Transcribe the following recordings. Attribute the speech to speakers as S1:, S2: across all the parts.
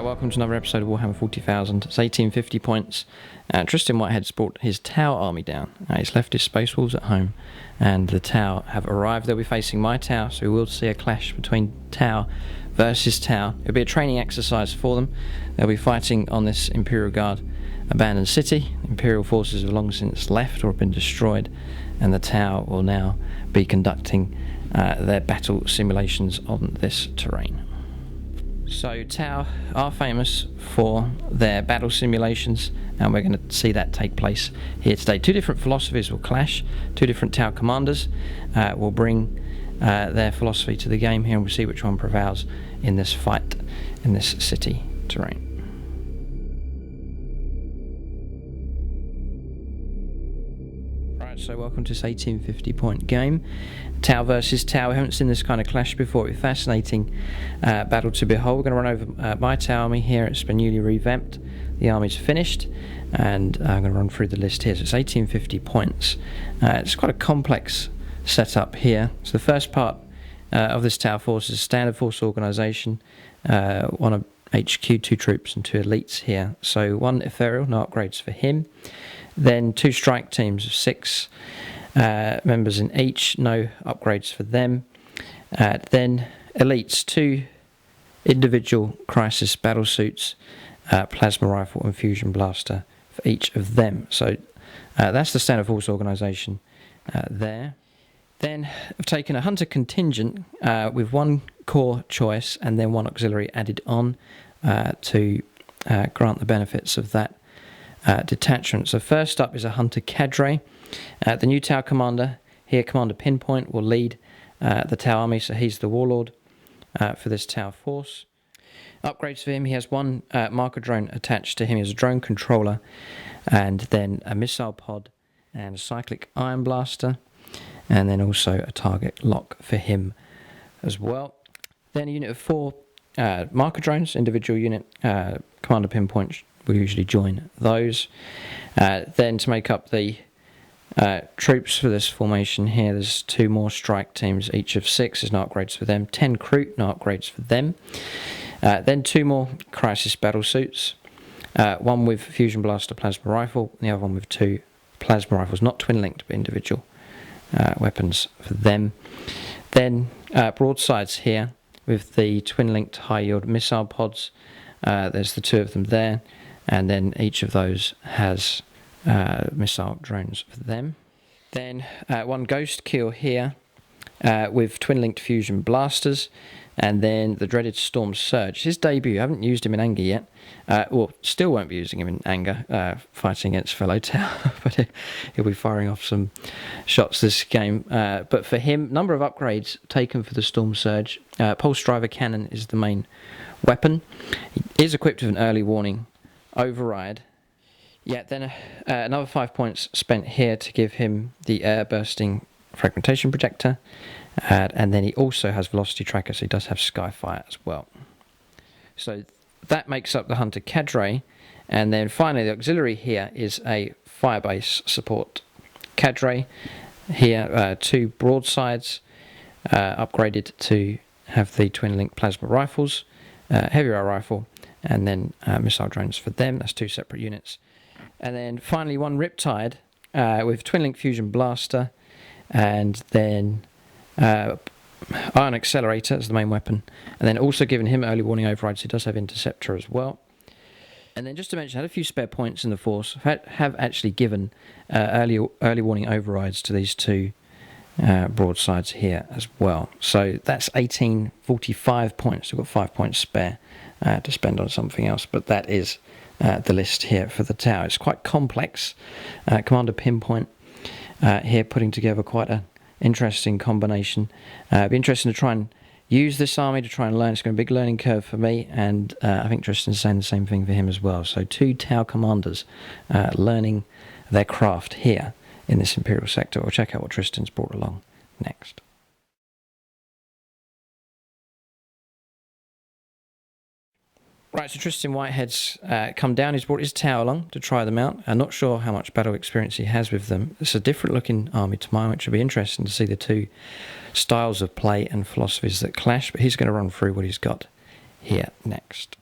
S1: welcome to another episode of Warhammer 40,000. It's 1850 points. Tristan Whitehead's brought his Tau army down. He's left his Space Wolves at home, and the Tau have arrived. They'll be facing my Tau, so we will see a clash between Tau versus Tau. It'll be a training exercise for them. They'll be fighting on this Imperial Guard abandoned city. Imperial forces have long since left or have been destroyed, and the Tau will now be conducting their battle simulations on this terrain. So Tau are famous for their battle simulations, and we're going to see that take place here today. Two different philosophies will clash. Two different Tau commanders will bring their philosophy to the game here, and we'll see which one prevails in this fight in this city terrain. Right, so welcome to this 1850 point game. Tau versus Tau. We haven't seen this kind of clash before. It's a fascinating battle to behold. We're going to run over my Tau army here. It's been newly revamped. The army's finished, and I'm going to run through the list here. So it's 1850 points. It's quite a complex setup here. So the first part of this Tau force is standard force organisation. One of HQ, 2 troops and 2 elites here. So 1 ethereal, no upgrades for him. Then 2 strike teams of 6 members in each, no upgrades for them. Then elites, 2 individual crisis battlesuits, plasma rifle and fusion blaster for each of them. So that's the standard force organisation there. Then I've taken a hunter contingent with 1 core choice and then 1 auxiliary added on to grant the benefits of that detachment. So first up is a hunter cadre. The new Tau commander here, Commander Pinpoint, will lead the Tau army, so he's the warlord for this Tau force. Upgrades for him: he has 1 marker drone attached to him. He has a drone controller, and then a missile pod and a cyclic iron blaster, and then also a target lock for him as well. Then a unit of 4 marker drones, individual unit. Commander Pinpoint will usually join those. Then to make up the troops for this formation here, there's 2 more strike teams, each of 6. There's no upgrades for them. 10 Kroot, no upgrades for them. Then 2 more crisis battlesuits. 1 with fusion blaster plasma rifle, and the other one with 2 plasma rifles, not twin linked but individual weapons for them. Then broadsides here with the twin linked high yield missile pods. There's the 2 of them there, and then each of those has missile drones for them. Then 1 ghost kill here with twin-linked fusion blasters, and then the dreaded Storm Surge. His debut, I haven't used him in anger yet. Well, still won't be using him in anger, fighting against fellow Tau, but he'll be firing off some shots this game. But for him, number of upgrades taken for the Storm Surge. Pulse driver cannon is the main weapon. He is equipped with an early warning override. Yeah, then another 5 points spent here to give him the air bursting fragmentation projector, and then he also has velocity tracker, so he does have skyfire as well. So that makes up the hunter cadre, and then finally the auxiliary here is a firebase support cadre. Here 2 broadsides upgraded to have the twin link plasma rifles, heavy rail rifle, and then missile drones for them. That's 2 separate units. And then finally 1 Riptide with twin link fusion blaster, and then ion accelerator as the main weapon, and then also given him early warning overrides. He does have interceptor as well. And then just to mention, I had a few spare points in the force. Have actually given early warning overrides to these 2 broadsides here as well. So that's 1845 points. We've got 5 points spare to spend on something else, but that is the list here for the Tau. It's quite complex. Commander Pinpoint here putting together quite an interesting combination. It'd be interesting to try and use this army, to try and learn. It's going to be a big learning curve for me, and I think Tristan's saying the same thing for him as well. So 2 Tau commanders learning their craft here in this Imperial sector. We'll check out what Tristan's brought along next. Right, so Tristan Whitehead's come down. He's brought his Tau along to try them out. I'm not sure how much battle experience he has with them. It's a different looking army to mine, which will be interesting to see the 2 styles of play and philosophies that clash. But he's going to run through what he's got here next.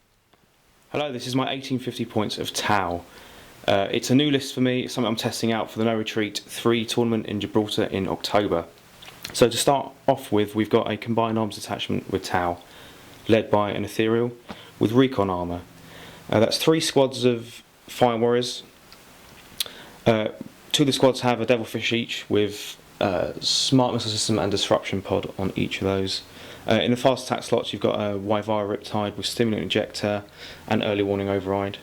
S2: Hello, this is my 1850 points of Tau. It's a new list for me. It's something I'm testing out for the No Retreat 3 tournament in Gibraltar in October. So to start off with, we've got a combined arms detachment with Tau, led by an Ethereal with recon armour. That's 3 squads of Fire Warriors. 2 of the squads have a Devilfish each with Smart Missile System and Disruption Pod on each of those. In the fast attack slots, you've got a Wyvara Riptide with Stimulant Injector and Early Warning Override.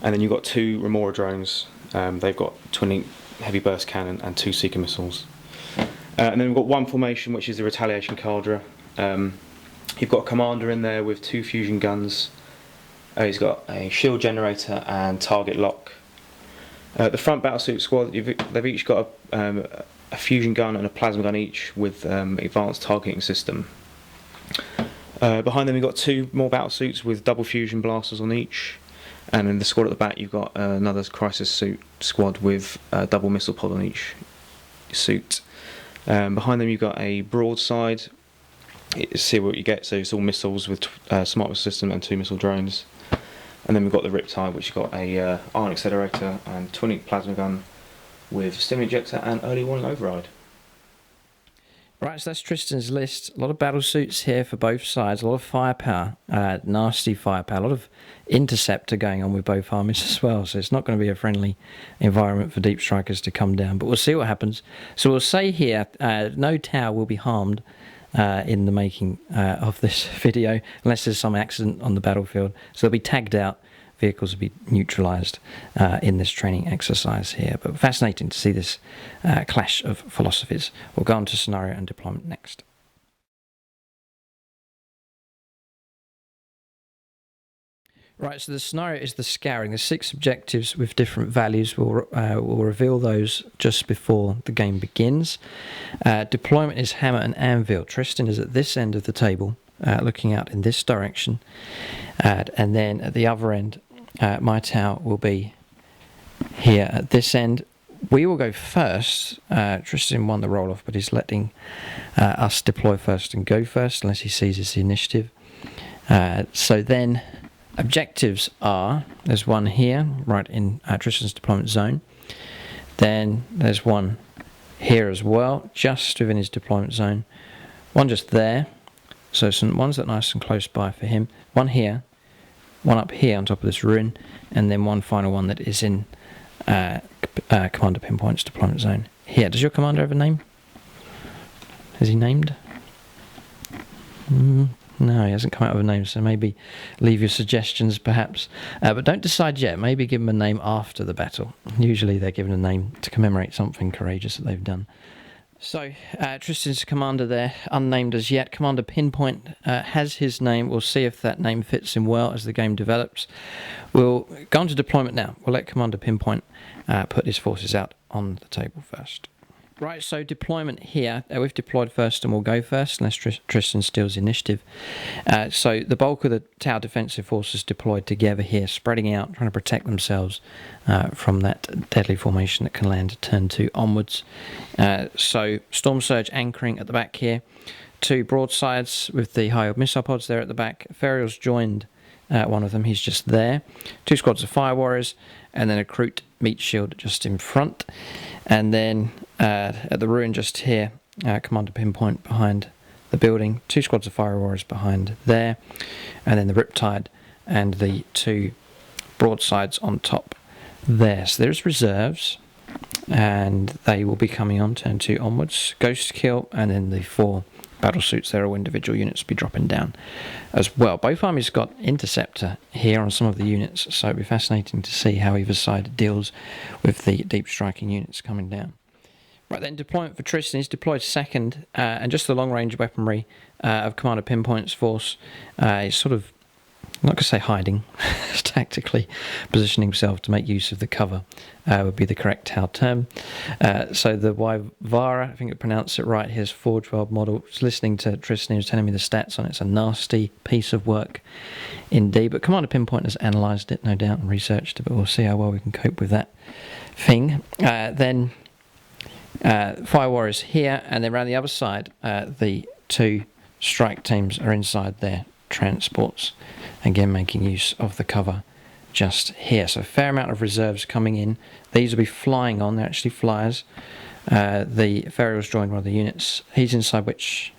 S2: And then you've got 2 Remora drones. They've got Twin Heavy Burst Cannon and 2 Seeker Missiles. And then we've got 1 formation, which is the Retaliation Caldra. You've got a Commander in there with 2 Fusion Guns. He's got a Shield Generator and Target Lock. The front Battlesuit squad, they've each got a fusion gun and a plasma gun each with advanced targeting system. Behind them you've got 2 more Battlesuits with double fusion blasters on each, and in the squad at the back you've got another Crisis suit squad with a double missile pod on each suit. Behind them you've got a broadside. See what you get, so it's all missiles with smart missile system and 2 missile drones. And then we've got the Riptide, which has got a ion accelerator and twin plasma gun with stim injector and early warning override.
S1: Right, so that's Tristan's list. A lot of battle suits here for both sides, a lot of firepower, nasty firepower, a lot of interceptor going on with both armies as well, so it's not going to be a friendly environment for deep strikers to come down, but we'll see what happens. So we'll say here, no Tau will be harmed in the making of this video, unless there's some accident on the battlefield, so they'll be tagged out. Vehicles will be neutralised in this training exercise here. But fascinating to see this clash of philosophies. We'll go on to scenario and deployment next. Right, so the scenario is the scouring. The 6 objectives with different values. We'll reveal those just before the game begins. Deployment is hammer and anvil. Tristan is at this end of the table, looking out in this direction. And then at the other end, my Tau will be here at this end. We will go first. Tristan won the roll-off, but he's letting us deploy first and go first, unless he seizes the initiative. So then, objectives are, there's one here, right in Tristan's deployment zone. Then there's one here as well, just within his deployment zone. One just there. So some ones that are nice and close by for him. One here, one up here on top of this ruin, and then one final one that is in Commander Pinpoint's deployment zone. Here, does your commander have a name? Has he named? No, he hasn't come out with a name, so maybe leave your suggestions perhaps. But don't decide yet, maybe give him a name after the battle. Usually they're given a name to commemorate something courageous that they've done. So, Tristan's commander there, unnamed as yet. Commander Pinpoint has his name. We'll see if that name fits him well as the game develops. We'll go on to deployment now. We'll let Commander Pinpoint put his forces out on the table first. Right, so deployment here. We've deployed first and we'll go first, unless Tristan steals the initiative. So the bulk of the Tau defensive forces deployed together here, spreading out, trying to protect themselves from that deadly formation that can land turn 2 onwards. So Storm Surge anchoring at the back here. 2 broadsides with the high missile pods there at the back. Ferial's joined one of them, he's just there. 2 squads of Fire Warriors, and then a Kroot meat shield just in front. And then at the ruin just here, Commander Pinpoint behind the building, 2 squads of Fire Warriors behind there, and then the Riptide and the 2 broadsides on top there. So there's reserves, and they will be coming on turn 2 onwards. Ghost kill, and then the 4 battle suits there, or individual units, will be dropping down as well. Both armies got interceptor here on some of the units, so it'll be fascinating to see how either side deals with the deep striking units coming down. Right then, deployment for Tristan. He's deployed second, and just the long range weaponry of Commander Pinpoint's force. He's sort of, I'm not going to say hiding, tactically positioning himself to make use of the cover would be the correct Tau term. So the Wyvara, I think I pronounced it right, his 412 model. Just listening to Tristan, he was telling me the stats on it. It's a nasty piece of work indeed. But Commander Pinpoint has analysed it, no doubt, and researched it, but we'll see how well we can cope with that thing. Then Fire Warriors here, and then around the other side, the 2 strike teams are inside their transports. Again, making use of the cover just here. So a fair amount of reserves coming in. These will be flying on. They're actually flyers. The Ferriel's drawing one of the units. He's inside which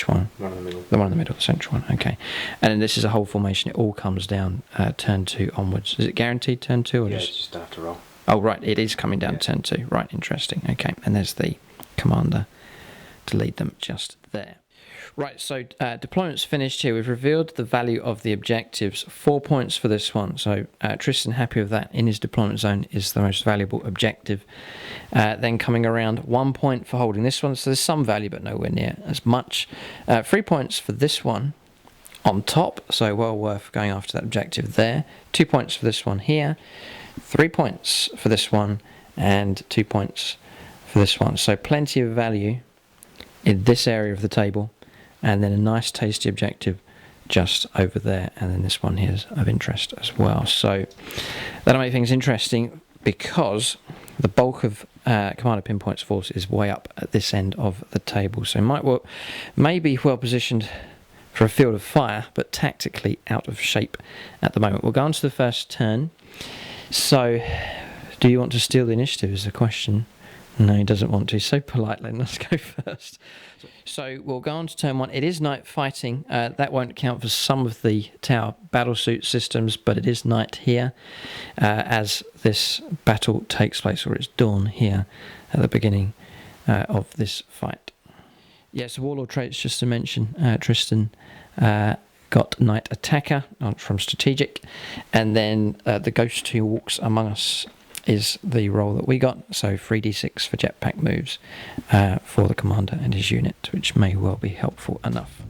S1: one?
S2: One in the middle.
S1: The one in the middle, the central one. Okay. And then this is a whole formation. It all comes down turn 2 onwards. Is it guaranteed turn 2? Or
S2: Yeah, it's just after roll.
S1: Oh, right. It is coming down turn 2. Right. Interesting. Okay. And there's the commander to lead them just there. Right, so deployment's finished here. We've revealed the value of the objectives. 4 points for this one. So Tristan, happy with that. In his deployment zone is the most valuable objective. Then coming around, 1 point for holding this one. So there's some value, but nowhere near as much. 3 points for this one on top. So well worth going after that objective there. 2 points for this one here. 3 points for this one. And 2 points for this one. So plenty of value in this area of the table. And then a nice tasty objective just over there, and then this one here is of interest as well. So that'll make things interesting, because the bulk of Commander Pinpoint's force is way up at this end of the table. So may be well positioned for a field of fire, but tactically out of shape at the moment. We'll go on to the first turn. So do you want to steal the initiative is the question. No, he doesn't want to. So politely, let's go first. So we'll go on to turn 1. It is night fighting. That won't count for some of the Tau battlesuit systems, but it is night here as this battle takes place, or it's dawn here at the beginning of this fight. Yes, warlord traits, just to mention, Tristan got Night Attacker from Strategic, and then the Ghost who walks among us is the role that we got. So 3d6 for jetpack moves for the commander and his unit, which may well be helpful enough.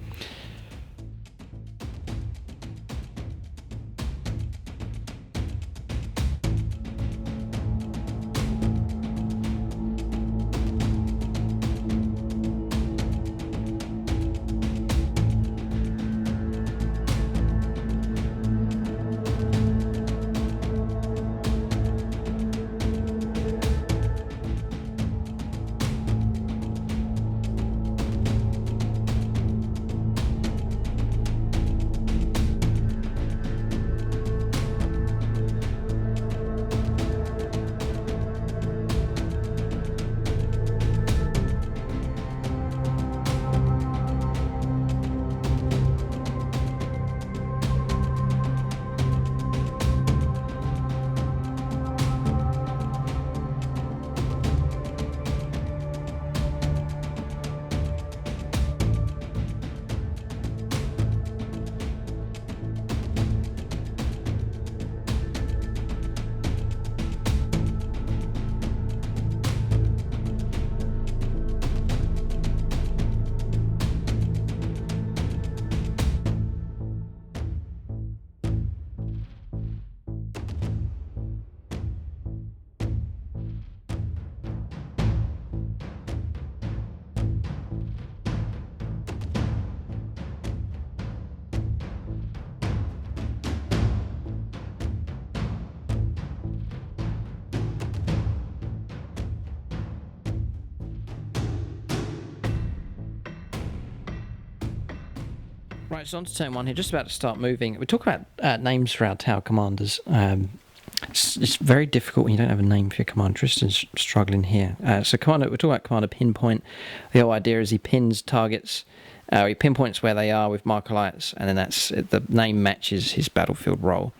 S1: Right, so on to turn 1 here, just about to start moving. We talk about names for our Tau commanders. It's very difficult when you don't have a name for your commander. Tristan's struggling here. So we're talking about Commander Pinpoint. The whole idea is he pins targets, he pinpoints where they are with marker lights, and then the name matches his battlefield role,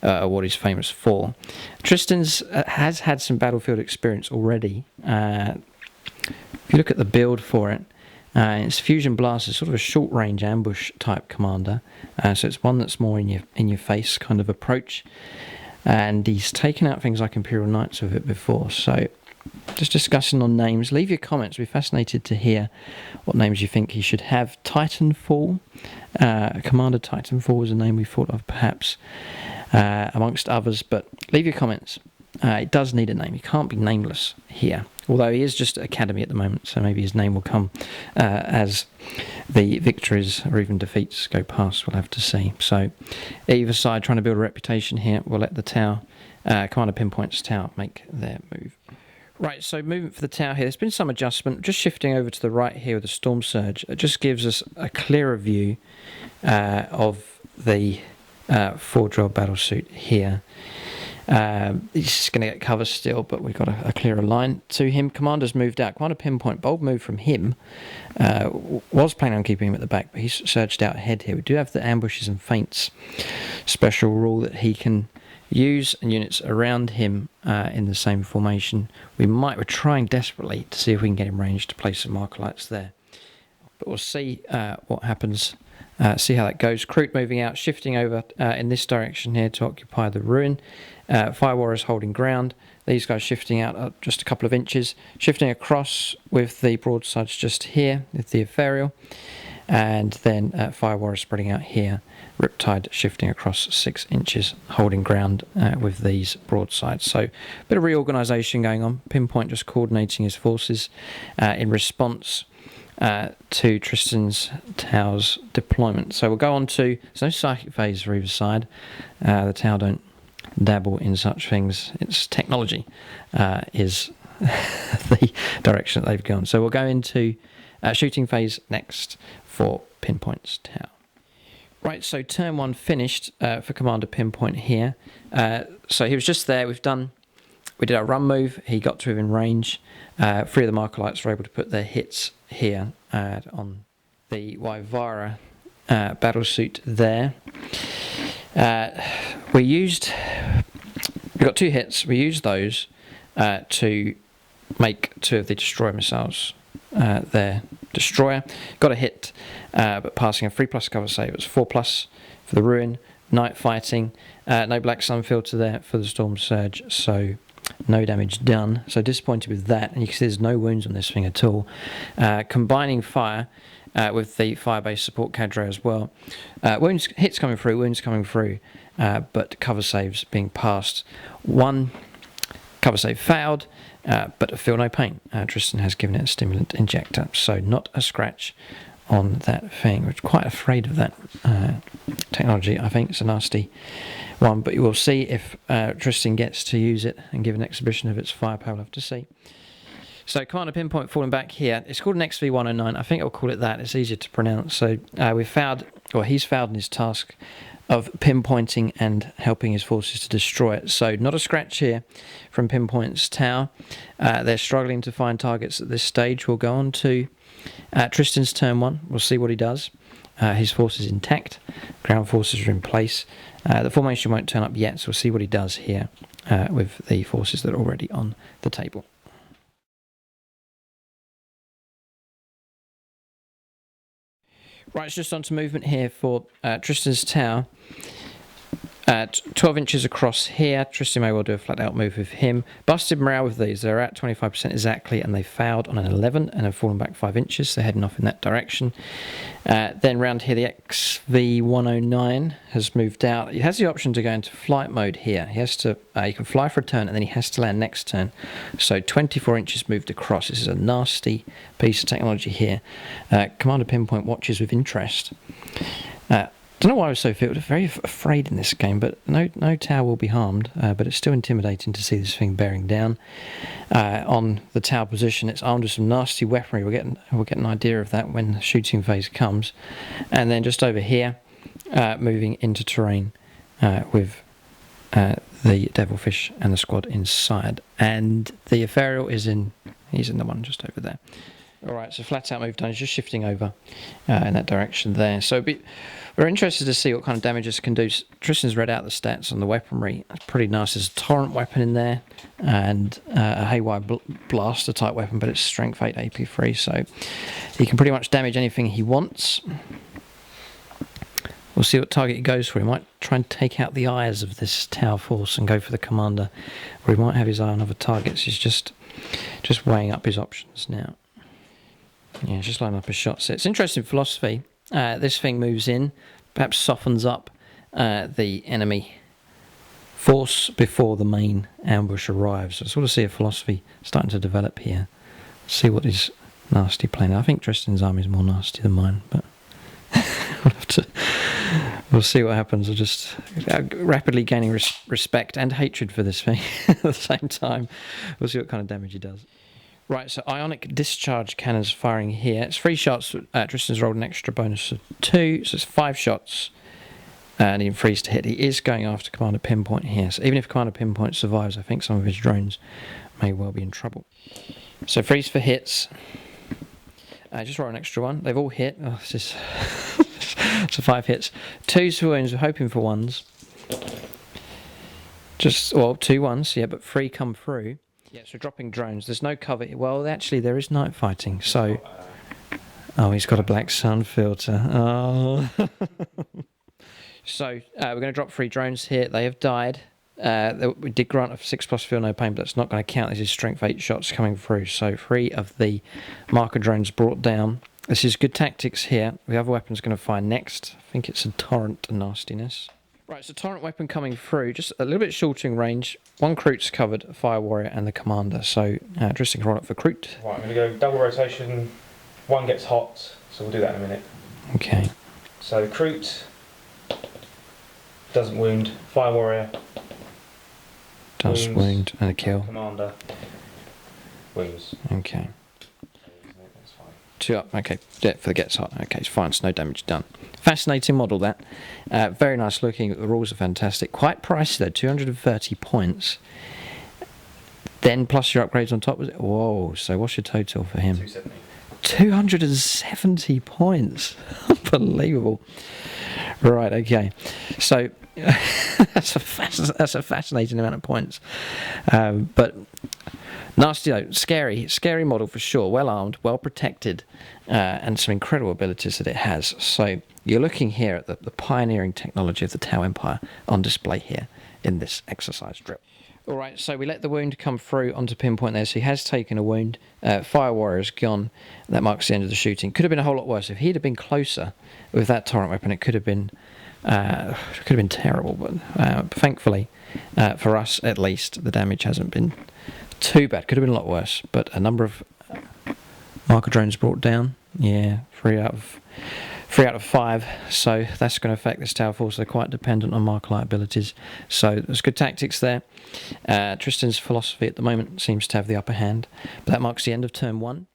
S1: what he's famous for. Tristan's has had some battlefield experience already. If you look at the build for it, it's Fusion Blast is sort of a short-range ambush type commander, so it's one that's more in your face kind of approach, and he's taken out things like Imperial Knights with it before. So just discussing on names. Leave your comments. We're fascinated to hear what names you think he should have. Titanfall, Commander Titanfall is a name we thought of perhaps, amongst others, but leave your comments. It does need a name. He can't be nameless here, although he is just Academy at the moment, so maybe his name will come as the victories or even defeats go past. We'll have to see. So either side trying to build a reputation here. We'll let the Tau, Commander Pinpoint's Tau, make their move. Right, so movement for the Tau here. There's been some adjustment. Just shifting over to the right here with the Storm Surge. It just gives us a clearer view of the 4-drill battlesuit here. He's going to get cover still, but we've got a clearer line to him. Commander's moved out. Commander Pinpoint, bold move from him. Was planning on keeping him at the back, but he's surged out ahead here. We do have the ambushes and feints special rule that he can use, and units around him in the same formation. We're trying desperately to see if we can get him ranged to place some marker lights there. But we'll see what happens. See how that goes. Kroot moving out, shifting over in this direction here to occupy the ruin. Fire Warriors holding ground. These guys shifting out just a couple of inches. Shifting across with the broadsides just here with the Ethereal. And then Fire Warriors spreading out here. Riptide shifting across 6 inches, holding ground with these broadsides. So a bit of reorganisation going on. Pinpoint just coordinating his forces in response to Tristan's Tau's deployment. So we'll go on to, there's no psychic phase for either side. The Tau don't dabble in such things. It's technology is the direction that they've gone. So we'll go into shooting phase next for Pinpoint's Tau. Right, so turn 1 finished for Commander Pinpoint here. So he was just there. We did our run move. He got to within range. 3 of the marker lights were able to put their hits here on the Wyvara battlesuit there. We got 2 hits. We used those to make 2 of the destroyer missiles there. Destroyer got a hit, but passing a 3+ cover save. It was 4+ for the ruin. Night fighting. No black sun filter there for the storm surge. So no damage done. So disappointed with that. And you can see there's no wounds on this thing at all. Combining fire with the fire-based support cadre as well. Hits coming through, wounds coming through, but cover saves being passed. 1 cover save failed, but feel no pain. Tristan has given it a stimulant injector, so not a scratch on that thing. We're quite afraid of that technology. I think it's a nasty one, but you will see if Tristan gets to use it and give an exhibition of its firepower. We'll have to see. So Commander Pinpoint falling back here. It's called an XV109. I think I'll call it that. It's easier to pronounce. So he's failed in his task of pinpointing and helping his forces to destroy it. So not a scratch here from Pinpoint's Tau. They're struggling to find targets at this stage. We'll go on to Tristan's turn 1. We'll see what he does. His force is intact. Ground forces are in place. The formation won't turn up yet, so we'll see what he does here with the forces that are already on the table. Right, it's just on to movement here for Tristan's Tau. 12 inches across here. Tristan may well do a flat out move with him. Busted morale with these. They're at 25% exactly, and they failed on an 11 and have fallen back 5 inches. They're heading off in that direction. Then round here, the XV109 has moved out. He has the option to go into flight mode here. He has to. He can fly for a turn, and then he has to land next turn. So 24 inches moved across. This is a nasty piece of technology here. Commander Pinpoint watches with interest. Don't know why I was so very afraid in this game, but no Tau will be harmed, but it's still intimidating to see this thing bearing down on the Tau position. It's armed with some nasty weaponry. We'll get an idea of that when the shooting phase comes. And then just over here, moving into terrain with the Devilfish and the squad inside. And the Ethereal he's in the one just over there. Alright, so flat out move done. He's just shifting over in that direction there. So we're interested to see what kind of damage this can do. Tristan's read out the stats on the weaponry. It's pretty nice. There's a torrent weapon in there and a haywire blaster type weapon, but it's strength 8 AP free, so he can pretty much damage anything he wants. We'll see what target he goes for. He might try and take out the eyes of this Tau force and go for the commander, or he might have his eye on other targets. He's just weighing up his options now. Yeah, just lining up his shots. It's interesting philosophy. This thing moves in, perhaps softens up the enemy force before the main ambush arrives. So I sort of see a philosophy starting to develop here. See what his nasty plan. I think Tristan's army is more nasty than mine, but we'll see what happens. We're just rapidly gaining respect and hatred for this thing at the same time. We'll see what kind of damage he does. Right, so ionic discharge cannons firing here. It's 3 shots. Tristan's rolled an extra bonus of 2, so it's 5 shots needing freeze to hit. He is going after Commander Pinpoint here, so even if Commander Pinpoint survives, I think some of his drones may well be in trouble. So freeze for hits. Just roll an extra one. They've all hit. Oh, this is so 5 hits. 2s for wounds. We're hoping for 1s. Just, well, 2 1s, yeah, but 3 come through. Yeah, so dropping drones. There's no cover. Well, actually, there is night fighting. So, oh, he's got a black sun filter. Oh. So we're going to drop 3 drones here. They have died. We did grant a 6+ feel no pain, but that's not going to count. This is strength 8 shots coming through. So 3 of the marker drones brought down. This is good tactics here. The other weapon's going to fire next. I think it's a torrent of nastiness. Right, so torrent weapon coming through, just a little bit shorter in range. 1 Kroot's covered, a Fire Warrior and the Commander. So Tristan can roll up for Kroot.
S2: Right, I'm going to go double rotation. 1 gets hot, so we'll do that in a minute.
S1: Okay.
S2: So Kroot doesn't wound. Fire Warrior
S1: does wound and a kill.
S2: Commander wounds.
S1: Okay.
S2: That's fine.
S1: 2 up, okay, yeah, for the gets hot, okay, it's fine, so no damage done. Fascinating model that, very nice looking, the rules are fantastic, quite pricey though, 230 points, then plus your upgrades on top, was it? Whoa, so what's your total for him?
S2: 270.
S1: 270 points, unbelievable. Right, okay, so that's a fascinating amount of points, but nasty though, scary model for sure, well armed, well protected, and some incredible abilities that it has. So you're looking here at the pioneering technology of the Tau Empire on display here in this exercise drill. Alright, so we let the wound come through onto Pinpoint there, so he has taken a wound. Fire Warrior's gone. That marks the end of the shooting. Could have been a whole lot worse. If he'd have been closer with that torrent weapon, it could have been terrible. But thankfully, for us at least, the damage hasn't been too bad. Could have been a lot worse. But a number of marker drones brought down. Yeah, 3 out of 5, so that's going to affect this Tau force. They're quite dependent on marker light abilities, so there's good tactics there. Tristan's philosophy at the moment seems to have the upper hand, but that marks the end of turn 1.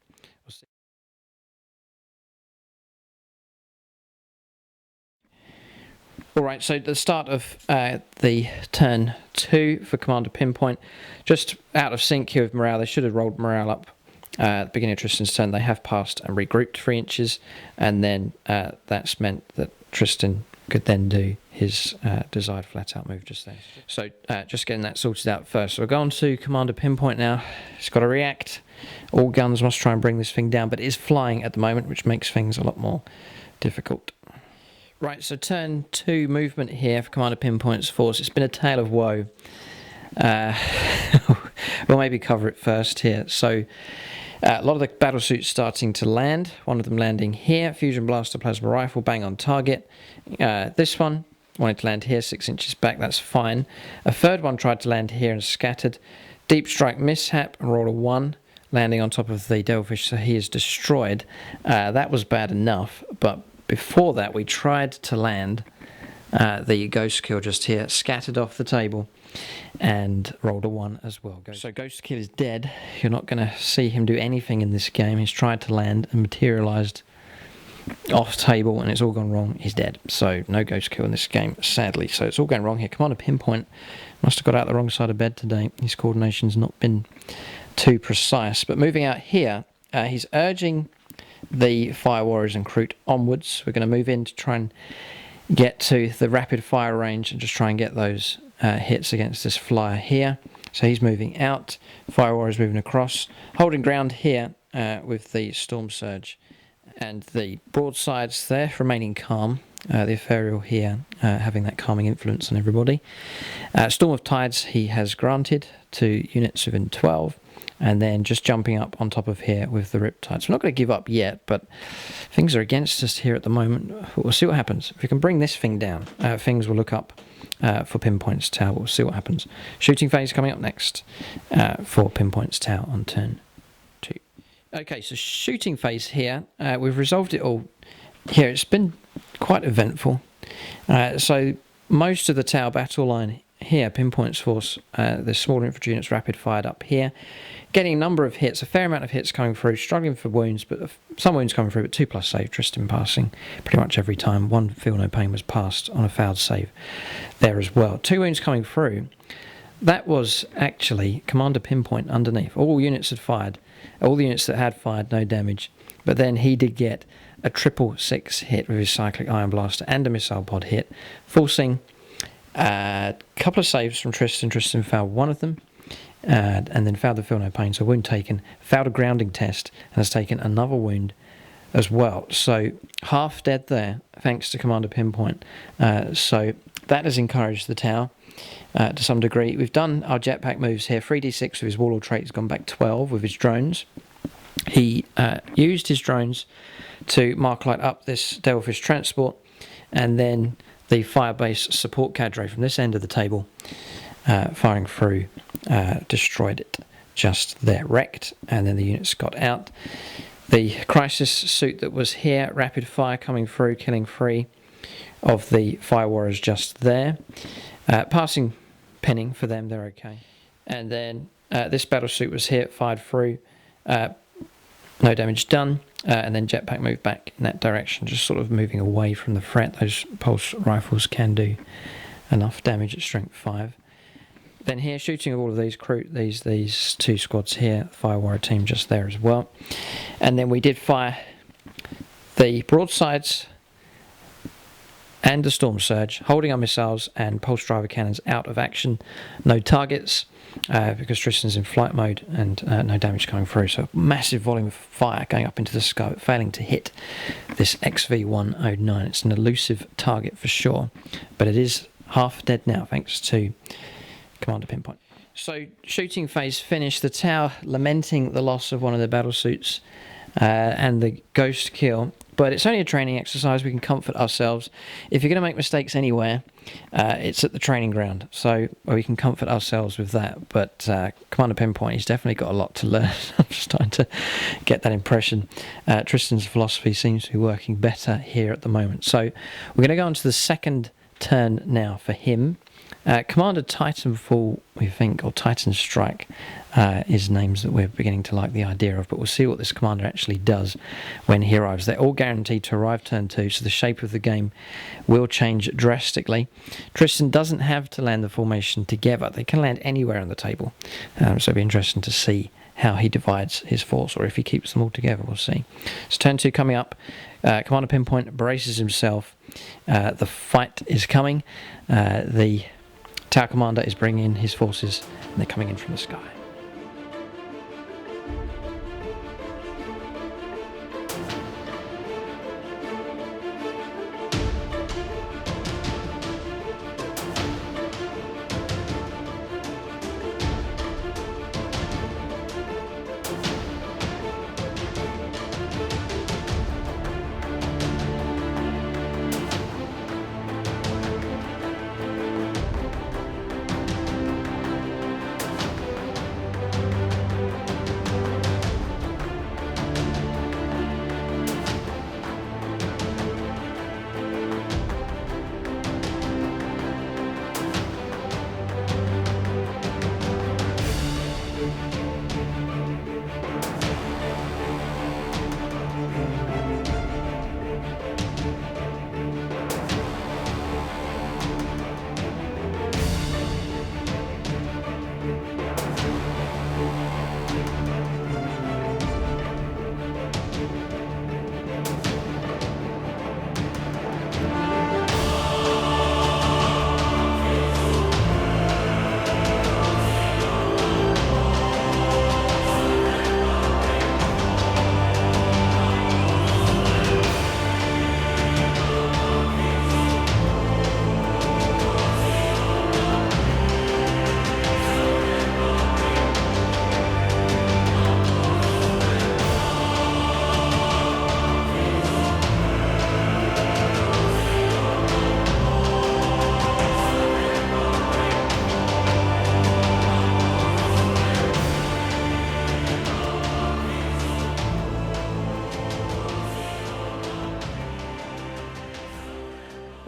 S1: Alright, so the start of the turn 2 for Commander Pinpoint, just out of sync here with morale. They should have rolled morale up at the beginning of Tristan's turn. They have passed and regrouped 3 inches, and then that's meant that Tristan could then do his desired flat-out move just there. So just getting that sorted out first. So we'll go on to Commander Pinpoint now. He's got to react. All guns must try and bring this thing down, but it is flying at the moment, which makes things a lot more difficult. Right, so turn 2 movement here for Commander Pinpoint's force. It's been a tale of woe. We'll maybe cover it first here. So a lot of the battlesuits starting to land. One of them landing here. Fusion Blaster Plasma Rifle, bang on target. This one wanted to land here, 6 inches back, that's fine. A third one tried to land here and scattered. Deep Strike mishap and roll a 1, landing on top of the Devilfish, so he is destroyed. That was bad enough, but before that we tried to land the Ghost Kill just here, scattered off the table, and rolled a 1 as well. So Ghost Kill is dead. You're not going to see him do anything in this game. He's tried to land and materialised off table, and it's all gone wrong. He's dead. So no Ghost Kill in this game, sadly. So it's all going wrong here. Commander Pinpoint must have got out the wrong side of bed today. His coordination's not been too precise. But moving out here, he's urging the Fire Warriors and Kroot onwards. We're going to move in to try and get to the rapid fire range and just try and get those hits against this flyer here. So he's moving out, Fire Warriors moving across, holding ground here with the Storm Surge and the broadsides there remaining calm. The Ethereal here having that calming influence on everybody. Storm of Tides he has granted to units within 12, and then just jumping up on top of here with the Riptides. We're not going to give up yet, but things are against us here at the moment. We'll see what happens. If we can bring this thing down, things will look up for Pinpoint's Tau. We'll see what happens. Shooting phase coming up next for Pinpoint's Tau on turn 2. Okay, so shooting phase here. We've resolved it all here. It's been quite eventful. So most of the Tau battle line here, Pinpoint's force, the smaller infantry units rapid fired up here. getting a number of hits, a fair amount of hits coming through, struggling for wounds, but some wounds coming through, but 2+ save, Tristan passing pretty much every time. 1 Feel No Pain was passed on a failed save there as well. 2 wounds coming through. That was actually Commander Pinpoint underneath. All units had fired. All the units that had fired, no damage. But then he did get a 666 hit with his Cyclic Iron Blaster and a Missile Pod hit, forcing a couple of saves from Tristan. Tristan failed one of them, and then failed the Feel No Pain, so wound taken. Failed a grounding test, and has taken another wound as well. So half dead there, thanks to Commander Pinpoint. So that has encouraged the Tau to some degree. We've done our jetpack moves here. 3d6 with his Warlord trait has gone back 12 with his drones. He used his drones to mark light up this Devilfish transport, and then the Firebase support cadre from this end of the table, firing through, destroyed it just there, wrecked, and then the units got out. The Crisis suit that was here, rapid fire coming through, killing 3 of the Fire Warriors just there. Passing pinning for them, they're okay. And then this Battlesuit was here, fired through, no damage done, and then jetpack moved back in that direction, just sort of moving away from the threat. Those pulse rifles can do enough damage at strength 5. Then here, shooting of all of these crew, these 2 squads here, Fire Warrior team just there as well. And then we did fire the broadsides and the Storm Surge, holding our missiles and pulse driver cannons out of action. No targets, because Tristan's in flight mode, and no damage coming through. So massive volume of fire going up into the sky, failing to hit this XV-109. It's an elusive target for sure, but it is half dead now thanks to Commander Pinpoint. So shooting phase finished. The Tau lamenting the loss of one of their battlesuits and the ghost kill. But it's only a training exercise. We can comfort ourselves. If you're going to make mistakes anywhere, it's at the training ground. So we can comfort ourselves with that. But Commander Pinpoint, he's definitely got a lot to learn. I'm just starting to get that impression. Tristan's philosophy seems to be working better here at the moment. So we're going to go on to the second turn now for him. Commander Titanfall, we think, or Titan Strike, is names that we're beginning to like the idea of, but we'll see what this commander actually does when he arrives. They're all guaranteed to arrive turn 2, so the shape of the game will change drastically. Tristan doesn't have to land the formation together. They can land anywhere on the table, so it'll be interesting to see how he divides his force, or if he keeps them all together. We'll see. So turn 2 coming up. Commander Pinpoint braces himself. The fight is coming. The Tau Commander is bringing in his forces, and they're coming in from the sky.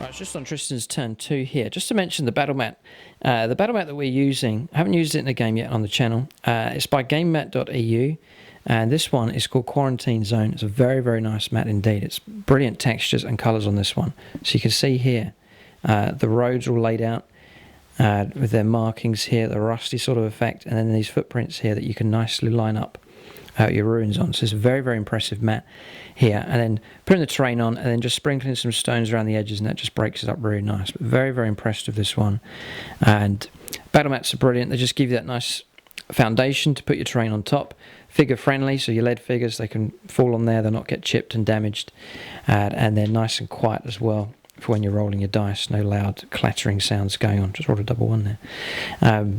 S1: Right, it's just on Tristan's turn 2 here. Just to mention the battle mat. The battle mat that we're using, I haven't used it in the game yet on the channel. It's by gamemat.eu, and this one is called Quarantine Zone. It's a very, very nice mat indeed. It's brilliant textures and colours on this one. So you can see here, the roads are all laid out with their markings here, the rusty sort of effect, and then these footprints here that you can nicely line up your ruins on. So it's a very, very impressive mat here, and then putting the terrain on and then just sprinkling some stones around the edges, and that just breaks it up really nice. But very, very impressed with this one. And battle mats are brilliant. They just give you that nice foundation to put your terrain on top. Figure friendly, so your lead figures, they can fall on there, they'll not get chipped and damaged, and they're nice and quiet as well for when you're rolling your dice. No loud clattering sounds going on. Just rolled a double one there.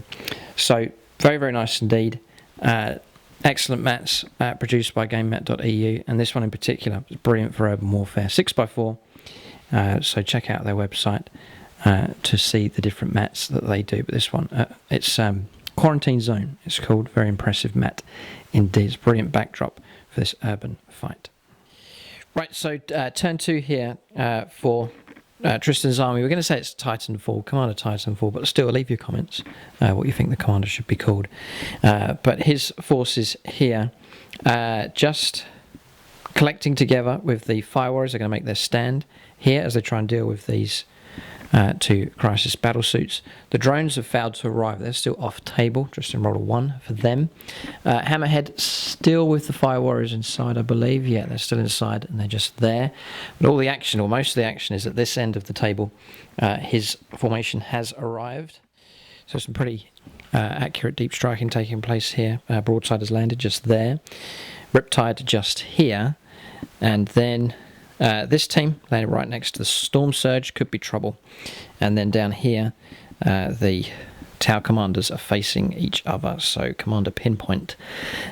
S1: So very, very nice indeed. Excellent mats produced by gamemat.eu, and this one in particular is brilliant for urban warfare. 6x4, so check out their website to see the different mats that they do. But this one, it's Quarantine Zone, it's called. Very impressive mat indeed. It's a brilliant backdrop for this urban fight. Right, so turn 2 here for Tristan's army. We're going to say it's Titanfall, Commander Titanfall, but still leave your comments what you think the commander should be called. But his forces here just collecting together with the Fire Warriors. Are going to make their stand here as they try and deal with these 2 Crisis Battlesuits. The drones have failed to arrive. They're still off table. Tristan rolled a 1 for them. Hammerhead still with the Fire Warriors inside, I believe. Yeah, they're still inside and they're just there. But all the action, or most of the action, is at this end of the table. His formation has arrived. So some pretty accurate deep striking taking place here. Broadside has landed just there. Riptide just here. And then this team landed right next to the Storm Surge, could be trouble. And then down here, the Tau Commanders are facing each other. So Commander Pinpoint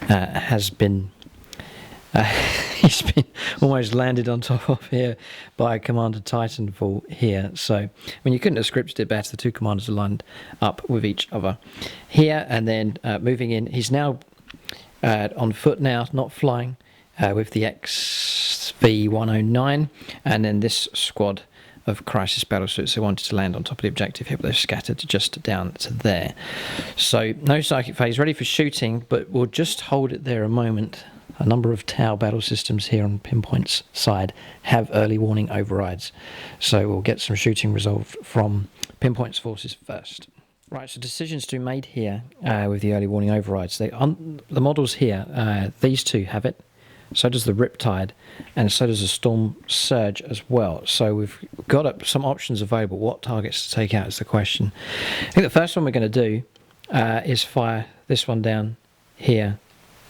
S1: has been he's been almost landed on top of here by Commander Titanfall here. So I mean, you couldn't have scripted it better. The 2 commanders are lined up with each other here, and then moving in. He's now on foot now, not flying. With the XV-109, and then this squad of Crisis Battlesuits who wanted to land on top of the objective here, but they've scattered just down to there. So no psychic phase, ready for shooting, but we'll just hold it there a moment. A number of Tau battle systems here on Pinpoint's side have early warning overrides, so we'll get some shooting resolved from Pinpoint's forces first. Right, so decisions to be made here with the early warning overrides. The models here, these 2 have it. So does the Riptide, and so does the Storm Surge as well. So we've got some options available. What targets to take out is the question. I think the first one we're going to do is fire this one down here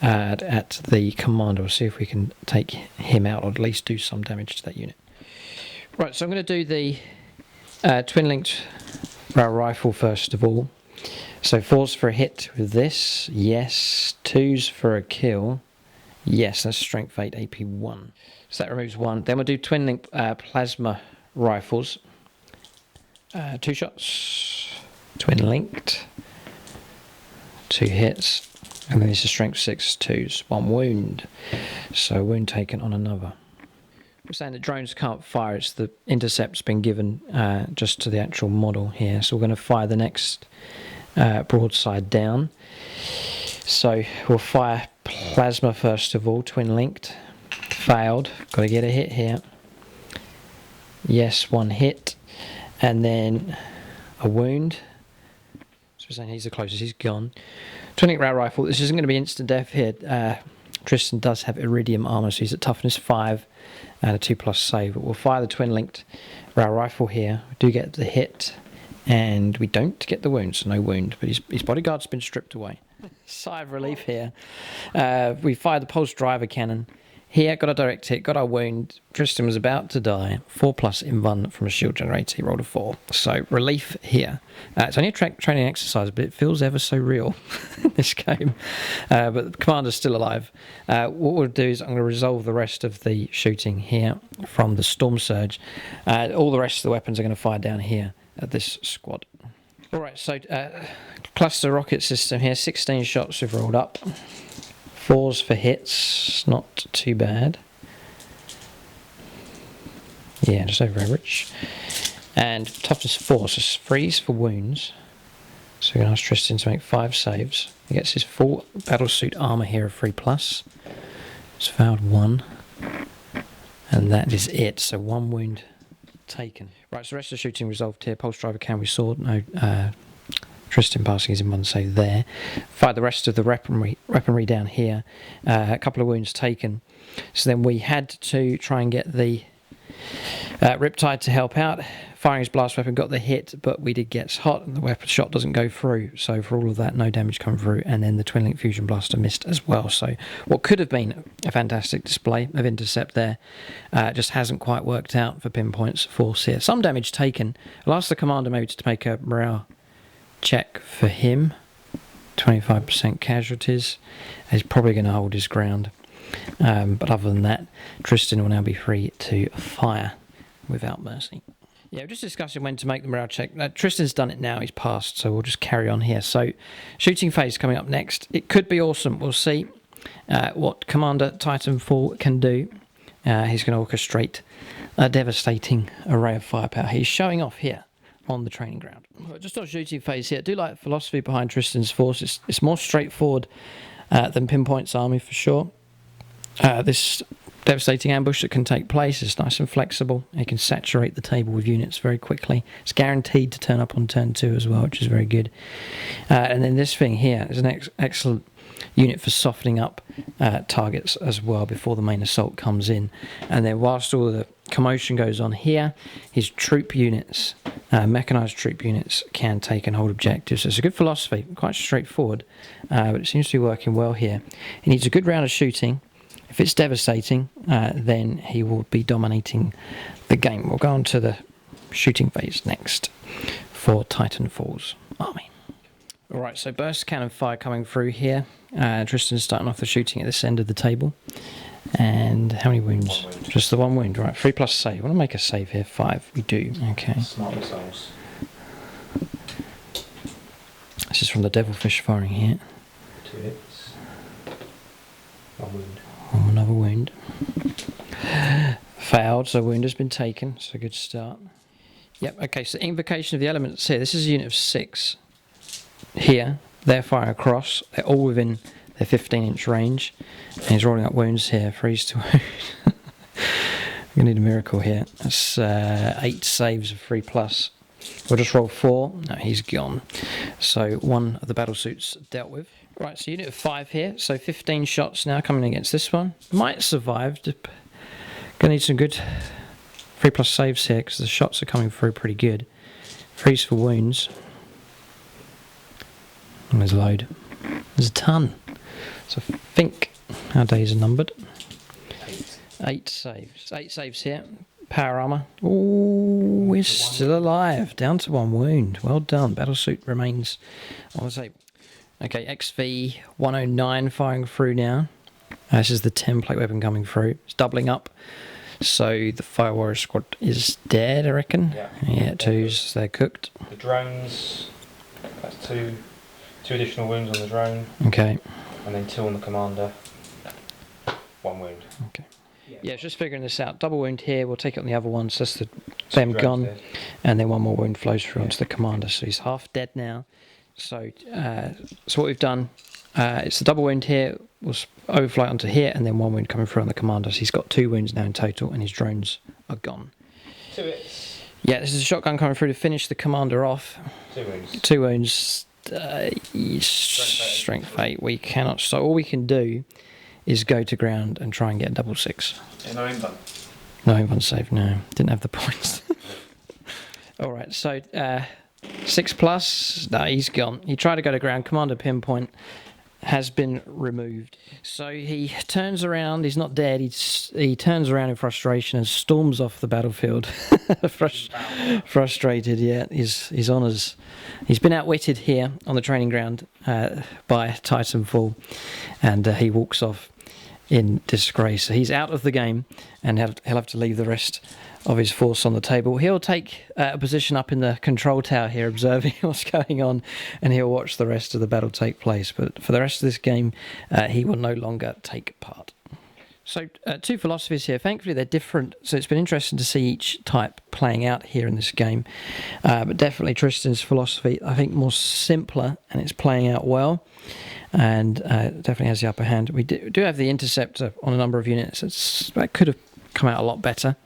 S1: at the Commander. We'll see if we can take him out, or at least do some damage to that unit. Right, so I'm going to do the twin-linked rail rifle first of all. So 4s for a hit with this, yes. 2s for a kill. Yes, that's Strength 8, AP 1. So that removes 1. Then we'll do twin-link plasma rifles. 2 shots. Twin-linked. 2 hits. And then this is Strength 6, 2s. 1 wound. So wound taken on another. We're saying that drones can't fire. It's the intercept's been given just to the actual model here. So we're going to fire the next broadside down. So we'll fire plasma first of all, twin linked. Failed. Got to get a hit here. Yes, 1 hit. And then a wound. So we're saying he's the closest, he's gone. Twin link rail rifle. This isn't going to be instant death here. Tristan does have iridium armor, so he's at toughness 5 and a 2+ save. But we'll fire the twin linked rail rifle here. We do get the hit, and we don't get the wound, so no wound. But his bodyguard's been stripped away. Sigh of relief here. We fired the pulse driver cannon here, got a direct hit, got our wound. Tristan was about to die. 4+ invuln from a shield generator. He rolled a 4. So relief here. It's only a training exercise, but it feels ever so real in this game. But the commander's still alive. What we'll do is I'm going to resolve the rest of the shooting here from the Storm Surge. All the rest of the weapons are going to fire down here at this squad. Alright, so cluster rocket system here, 16 shots we've rolled up. 4s for hits, not too bad. Yeah, just over average. And toughness 4, so freeze for wounds. So we're going to ask Tristan to make 5 saves. He gets his full battlesuit armour here of 3+. It's failed 1. And that is it. So 1 wound taken. Right, so the rest of the shooting resolved here. Pulse driver can we sword. No, Tristan passing his in 1 save there. Fired the rest of the weaponry down here. A couple of wounds taken. So then we had to try and get the Riptide to help out. Firing his blast weapon, got the hit, but we did get hot and the weapon shot doesn't go through. So for all of that, no damage come through, and then the Twin Link Fusion Blaster missed as well. So what could have been a fantastic display of intercept there just hasn't quite worked out for Pinpoint's force here. Some damage taken. I'll ask the commander maybe to make a morale check for him. 25% casualties. He's probably going to hold his ground. But other than that, Tristan will now be free to fire without mercy. Yeah, we're just discussing when to make the morale check. Tristan's done it now, he's passed, so we'll just carry on here. So, shooting phase coming up next. It could be awesome. We'll see what Commander Titanfall can do. He's going to orchestrate a devastating array of firepower. He's showing off here on the training ground. Just on shooting phase here, I do like the philosophy behind Tristan's force. It's more straightforward than Pinpoint's army for sure. This devastating ambush that can take place is nice and flexible. It can saturate the table with units very quickly. It's guaranteed to turn up on turn 2 as well, which is very good. And then this thing here is an excellent unit for softening up targets as well before the main assault comes in. And then whilst all the commotion goes on here, his troop units, mechanised troop units, can take and hold objectives. So it's a good philosophy, quite straightforward, but it seems to be working well here. He needs a good round of shooting. If it's devastating, then he will be dominating the game. We'll go on to the shooting phase next for Titanfall's army. Alright, so burst cannon fire coming through here. Tristan's starting off the shooting at this end of the table. And how many wounds?
S2: 1 wound.
S1: Just the 1 wound, right. 3+ save. I want to make a save here. 5. We do. Okay.
S2: Smart missiles.
S1: This is from the Devilfish firing here.
S2: 2 hits. 1 wound.
S1: Oh, another wound. Failed, so wound has been taken. So good start. Yep, okay, so invocation of the elements here. This is a unit of 6 here. They're firing across. They're all within their 15-inch range. And he's rolling up wounds here. Freeze to wound. We need a miracle here. That's 8 saves of 3+. We'll just roll 4. No, he's gone. So 1 of the battlesuits dealt with. Right, so unit of 5 here. So 15 shots now coming against this one. Might survive. Gonna need some good 3+ saves here because the shots are coming through pretty good. Freeze for wounds. And there's a load. There's a ton. So I think our days are numbered. 8 saves. 8 saves here. Power armor. Ooh, we're still alive. Down to 1 wound. Well done. Battlesuit remains on the table. Okay, XV 109 firing through now. This is the template weapon coming through. It's doubling up. So the Fire Warrior squad is dead, I reckon. Yeah, 2s. They're cooked.
S2: The drones. That's 2 additional wounds on the drone.
S1: Okay.
S2: And then 2 on the commander. 1 wound.
S1: Okay. Yeah, just figuring this out. Double wound here. We'll take it on the other one. So that's them gone.
S2: Dead.
S1: And then 1 more wound flows through onto the commander. So he's half dead now. So what we've done, it's the double wound here. We'll overfly onto here, and then 1 wound coming through on the commander. So he's got 2 wounds now in total, and his drones are gone.
S2: 2 hits.
S1: Yeah, this is a shotgun coming through to finish the commander off.
S2: 2 wounds.
S1: 2 wounds. Strength 8. We cannot. So all we can do is go to ground and try and get a double 6.
S2: Yeah, no invuln.
S1: No invuln save. No, didn't have the points. All right, so 6+. No, he's gone. He tried to go to ground. Commander Pinpoint has been removed. So he turns around. He's not dead. He turns around in frustration and storms off the battlefield. Frustrated, yeah. His honours. He's been outwitted here on the training ground by Titanfall, and he walks off in disgrace. So he's out of the game, and he'll have to leave the rest of his force on the table. He'll take a position up in the control tower here, observing what's going on, and he'll watch the rest of the battle take place. But for the rest of this game, he will no longer take part. So two philosophies here. Thankfully they're different, so it's been interesting to see each type playing out here in this game. But definitely Tristan's philosophy, I think, more simpler, and it's playing out well, and definitely has the upper hand. We do have the interceptor on a number of units. That could have come out a lot better,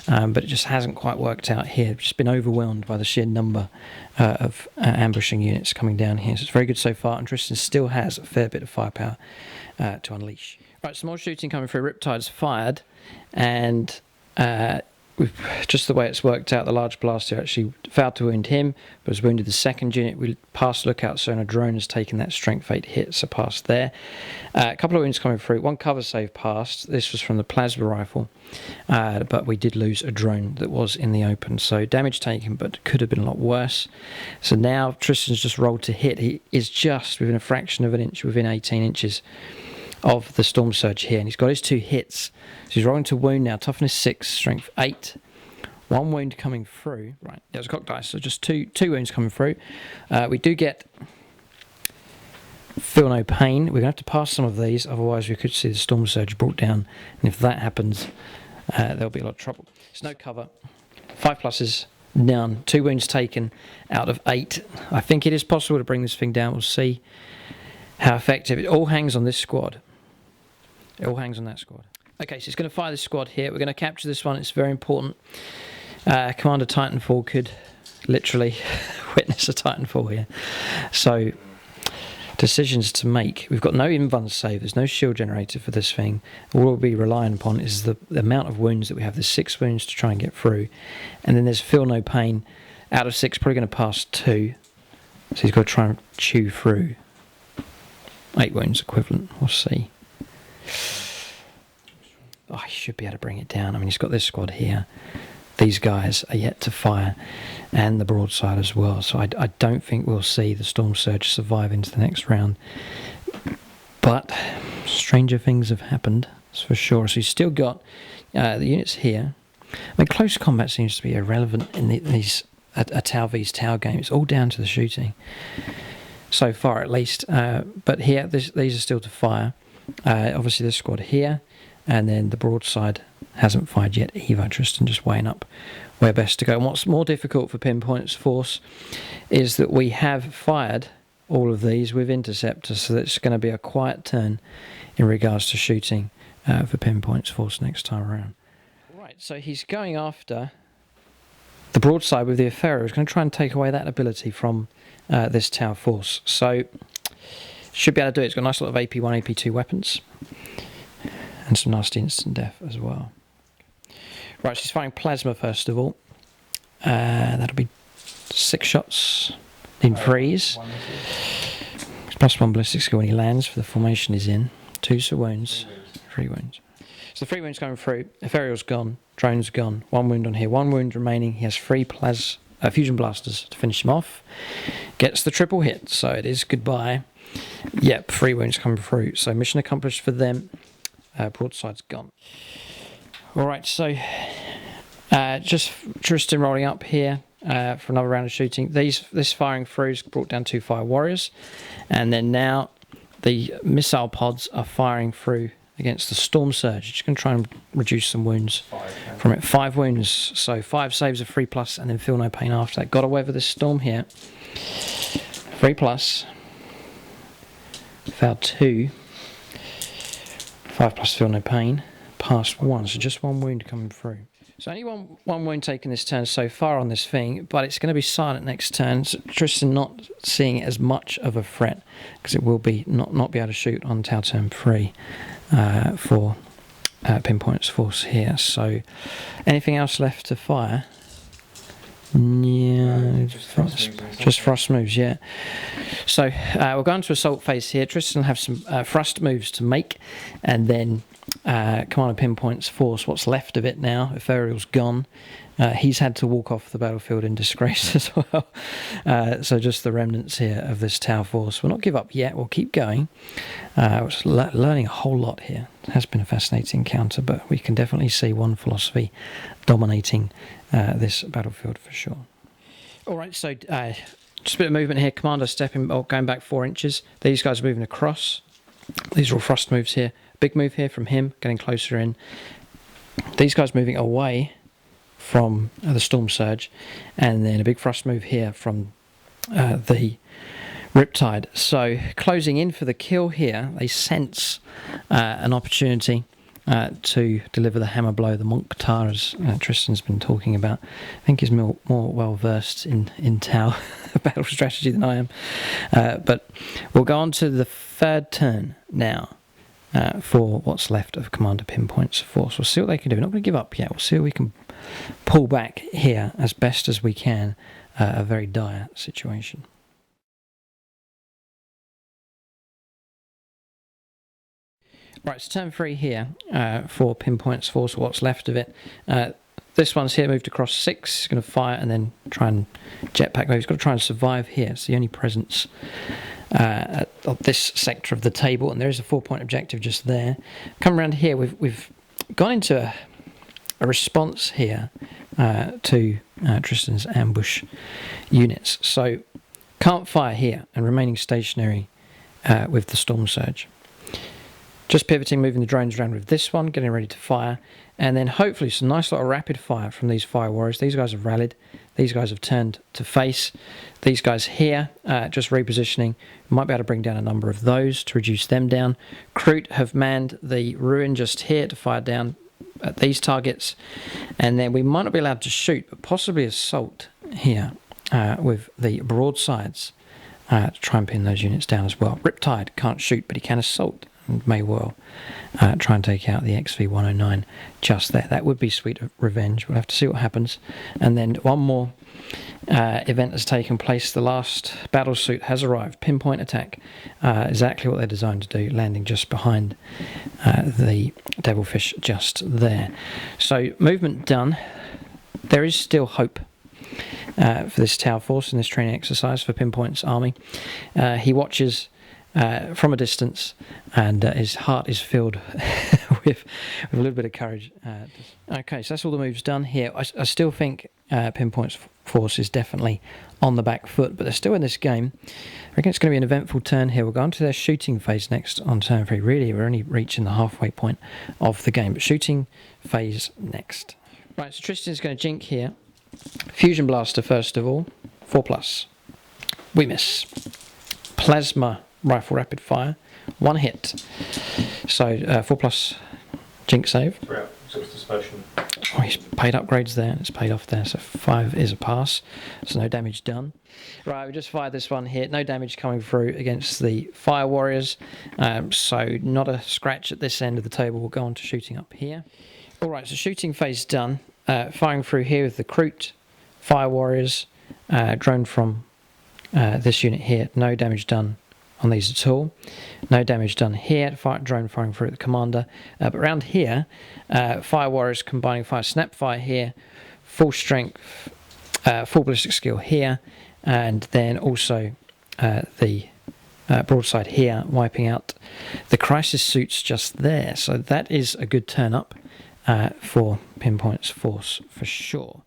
S1: but it just hasn't quite worked out here. We've just been overwhelmed by the sheer number of ambushing units coming down here. So it's very good so far, and Tristan still has a fair bit of firepower to unleash. Right, some more shooting coming through. Riptide's fired, and just the way it's worked out, the large blaster actually failed to wound him, but has wounded the second unit. We passed lookout, so a drone has taken that strength 8 hit, so passed there. A couple of wounds coming through. One cover save passed. This was from the plasma rifle, but we did lose a drone that was in the open, so damage taken, but could have been a lot worse. So now Tristan's just rolled to hit. He is just within a fraction of an inch, within 18 inches of the Storm Surge here, and he's got his 2 hits. So he's rolling to wound now. Toughness 6, strength 8. 1 wound coming through. Right, there's a cocked dice, so just two wounds coming through. We do get feel no pain. We're going to have to pass some of these, otherwise we could see the Storm Surge brought down, and if that happens, there'll be a lot of trouble. There's no cover. 5 pluses, none. 2 wounds taken out of 8. I think it is possible to bring this thing down. We'll see how effective. It all hangs on this squad. It all hangs on that squad. Okay, so it's going to fire this squad here. We're going to capture this one. It's very important. Commander Titanfall could literally witness a Titanfall here. So, decisions to make. We've got no invuln save. There's no shield generator for this thing. All we'll be relying upon is the amount of wounds that we have. There's 6 wounds to try and get through. And then there's feel no pain. Out of 6, probably going to pass 2. So he's got to try and chew through 8 wounds equivalent. We'll see. Oh, he should be able to bring it down. I mean, he's got this squad here. These guys are yet to fire, and the broadside as well. So I don't think we'll see the Storm Surge survive into the next round. But stranger things have happened, that's for sure. So he's still got the units here. I mean, close combat seems to be irrelevant in these a Tau vs Tau game. It's all down to the shooting, so far at least. But here, these are still to fire. Obviously this squad here, and then the broadside hasn't fired yet either. Tristan just weighing up where best to go. And what's more difficult for Pinpoint's force is that we have fired all of these with interceptors, so it's going to be a quiet turn in regards to shooting for Pinpoint's force next time around. Right, so he's going after the broadside with the Ephero. He's going to try and take away that ability from this Tau force. So should be able to do it. It's got a nice lot of AP1, AP2 weapons, and some nasty instant death as well. Right, she's firing plasma first of all. That'll be 6 shots in freeze. +1 ballistic skill when he lands for the formation he's in. 2 wounds, 3 wounds. So the 3 wounds coming through. Ethereal's gone, drone's gone. 1 wound on here, 1 wound remaining. He has 3 fusion blasters to finish him off. Gets the triple hit, so it is goodbye. Yep, 3 wounds coming through. So mission accomplished for them. Broadside's gone. Alright, so just Tristan rolling up here for another round of shooting. This firing through's brought down 2 fire warriors, and then now the missile pods are firing through against the Storm Surge. Just going to try and reduce some wounds from it. 5 wounds, so 5 saves of 3+, and then feel no pain after that. Got to weather this storm here. 3+. Failed 2. 5+ feel no pain. Passed 1, so just 1 wound coming through. So only one wound taken this turn so far on this thing, but it's going to be silent next turn. So Tristan not seeing it as much of a threat, because it will be not be able to shoot on Tau turn 3 for Pinpoint's force here. So anything else left to fire? Yeah, just thrust moves, yeah. So we'll go into assault phase here. Tristan will have some thrust moves to make, and then Commander Pinpoint's force, what's left of it now, Ethereal's gone. He's had to walk off the battlefield in disgrace as well. So just the remnants here of this Tau force. We'll not give up yet, we'll keep going. We're just learning a whole lot here. It has been a fascinating encounter, but we can definitely see one philosophy dominating this battlefield for sure. Alright, so just a bit of movement here. Commander stepping, going back 4 inches. These guys are moving across. These are all thrust moves here. Big move here from him, getting closer in. These guys moving away from the Storm Surge, and then a big thrust move here from the Riptide. So closing in for the kill here, they sense an opportunity to deliver the hammer blow, the Monctar, as Tristan's been talking about. I think he's more well versed in Tau battle strategy than I am. But we'll go on to the third turn now for what's left of Commander Pinpoint's force. We'll see what they can do. We're not going to give up yet. We'll see what we can pull back here as best as we can. A very dire situation. Right, so turn 3 here for Pinpoint's force, what's left of it. This one's here, moved across 6. He's going to fire and then try and jetpack move. He's got to try and survive here. It's the only presence of this sector of the table, and there is a 4-point objective just there. Come around here, we've gone into a response here to Tristan's ambush units. So can't fire here and remaining stationary with the Storm Surge. Just pivoting, moving the drones around with this one, getting ready to fire, and then hopefully some nice little rapid fire from these fire warriors. These guys have rallied, these guys have turned to face. These guys here, just repositioning, might be able to bring down a number of those to reduce them down. Kroot have manned the ruin just here to fire down at these targets, and then we might not be allowed to shoot, but possibly assault here with the broadsides to try and pin those units down as well. Riptide can't shoot, but he can assault, and may well try and take out the XV-109 just there. That would be sweet revenge. We'll have to see what happens. And then one more event has taken place. The last battlesuit has arrived. Pinpoint attack. Exactly what they're designed to do, landing just behind the Devilfish just there. So movement done. There is still hope for this Tau force in this training exercise for Pinpoint's army. He watches from a distance, and his heart is filled with a little bit of courage. Okay, so that's all the moves done here. I still think Pinpoint's force is definitely on the back foot, but they're still in this game. I reckon it's going to be an eventful turn here. We'll go on to their shooting phase next on turn 3. Really, we're only reaching the halfway point of the game, but shooting phase next. Right, so Tristan's going to jink here. Fusion Blaster first of all, 4+. We miss. Plasma Rifle rapid fire, 1 hit. So 4+ jink save.
S2: Yeah, so it's dispersion.
S1: Oh, he's paid upgrades there, and it's paid off there. So 5 is a pass. So no damage done. Right, we just fired this one here. No damage coming through against the fire warriors. So not a scratch at this end of the table. We'll go on to shooting up here. All right, so shooting phase done. Firing through here with the Kroot fire warriors. Drone from this unit here. No damage done on these at all. No damage done here. Drone firing through at the commander. But around here, fire warriors combining fire snap fire here, full strength, full ballistic skill here, and then also the broadside here, wiping out the crisis suits just there. So that is a good turn up for Pinpoint's force for sure.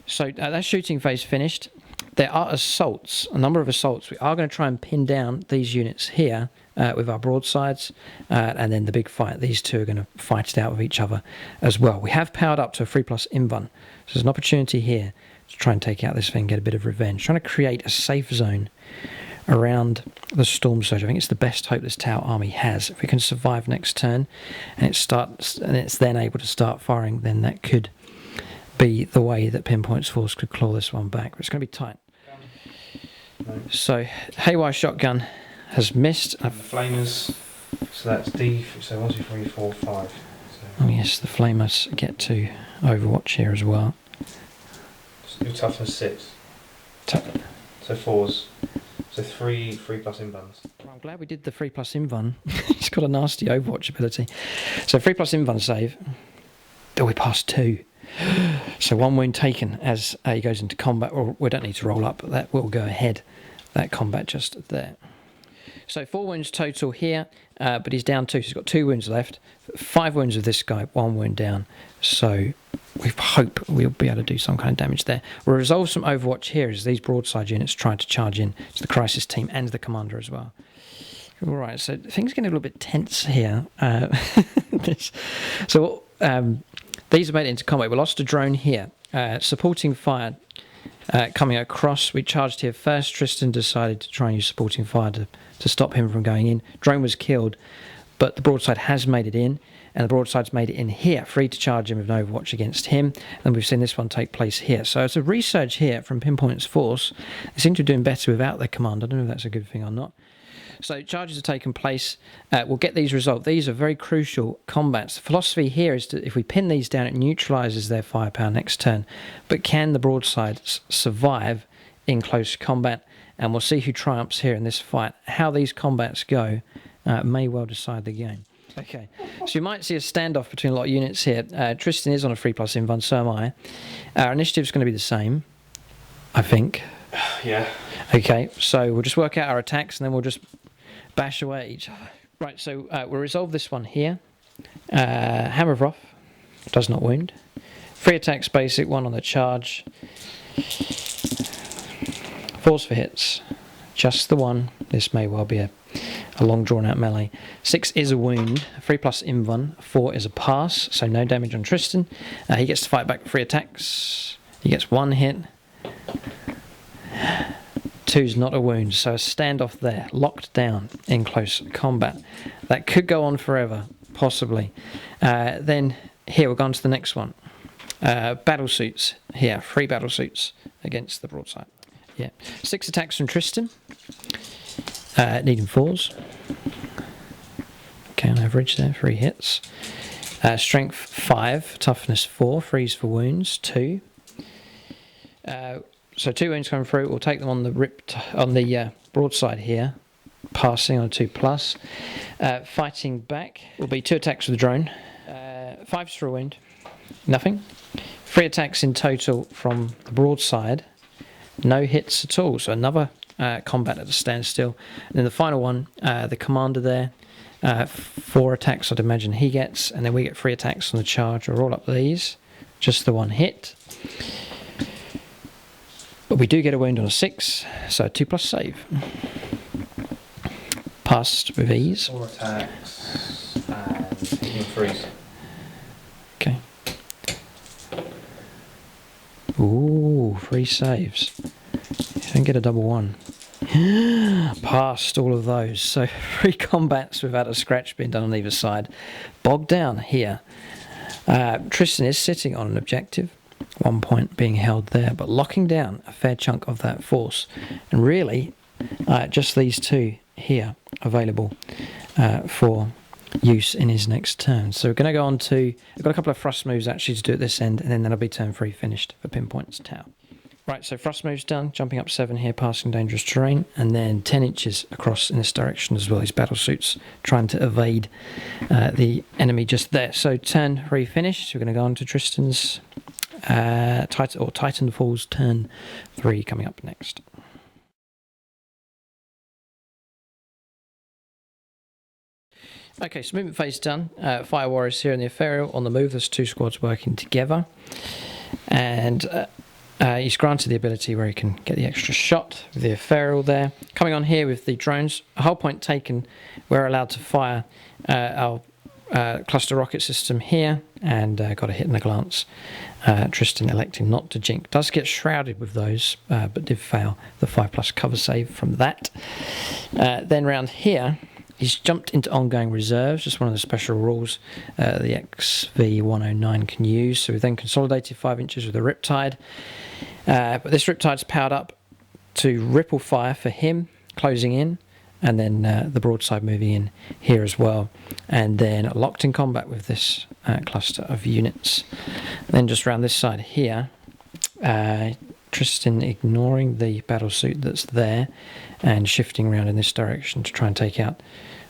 S1: So that shooting phase finished. There are assaults, a number of assaults. We are going to try and pin down these units here with our broadsides, and then the big fight. These two are going to fight it out with each other as well. We have powered up to a 3+ invuln, so there's an opportunity here to try and take out this thing, get a bit of revenge. Trying to create a safe zone around the Storm Surge. I think it's the best hope this Tau army has. If we can survive next turn, and it's then able to start firing, then that could be the way that Pinpoint's force could claw this one back. But it's going to be tight. So Haywire Shotgun has missed.
S2: And the Flamers, so that's D, so 1, 2, 3, 4, 5. So.
S1: Oh yes, the Flamers get to Overwatch here as well.
S2: Your toughness 6. So 4s. So 3+ invulns.
S1: I'm glad we did the 3+ invuln. He's got a nasty Overwatch ability. So 3+ invuln save. Oh, we passed 2. So 1 wound taken as he goes into combat. Or we don't need to roll up, but that will go ahead. That combat just there. So 4 wounds total here, but he's down 2. So he's got 2 wounds left. 5 wounds of this guy, 1 wound down. So we hope we'll be able to do some kind of damage there. We'll resolve some Overwatch here as these broadside units try to charge in to the Crisis team and the Commander as well. All right, so things are getting a little bit tense here. These are made into combat. We lost a drone here. Supporting fire coming across. We charged here first. Tristan decided to try and use supporting fire to stop him from going in. Drone was killed, but the broadside has made it in, and the broadside's made it in here, free to charge him with an overwatch against him. And we've seen this one take place here. So it's a resurge here from Pinpoint's force. They seem to be doing better without their command. I don't know if that's a good thing or not. So charges have taken place. We'll get these resolved. These are very crucial combats. The philosophy here is that if we pin these down, it neutralises their firepower next turn. But can the broadsides survive in close combat? And we'll see who triumphs here in this fight. How these combats go may well decide the game. Okay, so you might see a standoff between a lot of units here. Tristan is on a 3+ invuln, so am I. Our initiative's going to be the same, I think.
S2: Yeah.
S1: Okay, so we'll just work out our attacks and then we'll just bash away at each other. Right, so we'll resolve this one here. Hammer of Wrath does not wound. 3 attacks basic, 1 on the charge. Force for hits, just the 1. This may well be a long drawn out melee. 6 is a wound, 3+ invuln, 4 is a pass, so no damage on Tristan. He gets to fight back 3 attacks. He gets 1 hit. 2's not a wound, so a standoff there, locked down in close combat. That could go on forever, possibly. Then here we'll go on to the next one. Battlesuits here, 3 battlesuits against the broadside. Yeah, 6 attacks from Tristan, needing 4s. Okay, on average there, 3 hits. Strength 5, toughness 4, freeze for wounds 2. So 2 wounds coming through. We'll take them on the broadside here, passing on 2+. Fighting back will be 2 attacks with the drone. 5's for a wound, nothing. 3 attacks in total from the broadside, no hits at all. So another combat at a standstill. And then the final one, the commander there, 4 attacks I'd imagine he gets, and then we get 3 attacks on the charge. We'll roll up these, just the 1 hit. But we do get a wound on a 6, so 2+ save. Passed with ease.
S2: 4 attacks and even freeze.
S1: Okay. Ooh, 3 saves. You don't get a double 1. Passed all of those. So 3 combats without a scratch being done on either side. Bogged down here. Tristan is sitting on an objective. 1 point being held there, but locking down a fair chunk of that force. And really, just these 2 here available for use in his next turn. So we're going to go on to... I've got a couple of thrust moves actually to do at this end, and then that'll be turn 3 finished for Pinpoint's Tau. Right, so thrust moves done, jumping up 7 here, passing dangerous terrain, and then 10 inches across in this direction as well. These battlesuits trying to evade the enemy just there. So turn 3 finished. We're going to go on to Tristan's Titanfall's turn 3 coming up next. Okay, so movement phase done. Fire Warriors here in the Ethereal on the move. There's 2 squads working together, and he's granted the ability where he can get the extra shot with the Ethereal there. Coming on here with the drones, a whole point taken. We're allowed to fire our cluster rocket system here, and got a hit in a glance. Tristan electing not to jink. Does get shrouded with those, but did fail the 5+ cover save from that. Then round here, he's jumped into ongoing reserves, just one of the special rules the XV109 can use. So we then consolidated 5 inches with a Riptide. But this Riptide's powered up to ripple fire for him, closing in, and then the broadside moving in here as well. And then locked in combat with this cluster of units. Then just around this side here, Tristan ignoring the battlesuit that's there and shifting around in this direction to try and take out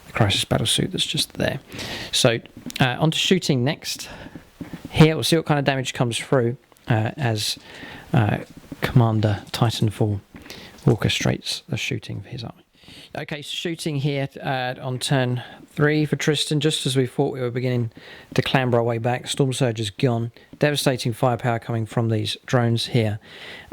S1: the Crisis Battlesuit that's just there. So on to shooting next. Here we'll see what kind of damage comes through as Commander Titanfall orchestrates the shooting for his army. Okay, so shooting here on turn 3 for Tristan, just as we thought we were beginning to clamber our way back. Storm Surge is gone. Devastating firepower coming from these drones here.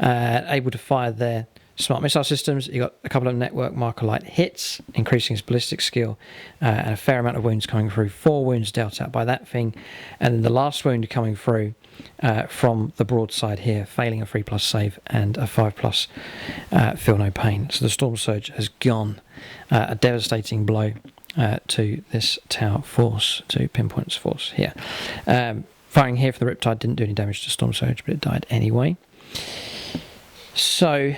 S1: Able to fire their smart missile systems. You got a couple of network marker light hits, increasing his ballistic skill, and a fair amount of wounds coming through. 4 wounds dealt out by that thing, and then the last wound coming through from the broadside here, failing a 3+ save and a 5+ feel no pain. So the Storm Surge has gone. A devastating blow to this Tau force, to Pinpoint's force here. Firing here for the Riptide didn't do any damage to Storm Surge, but it died anyway. So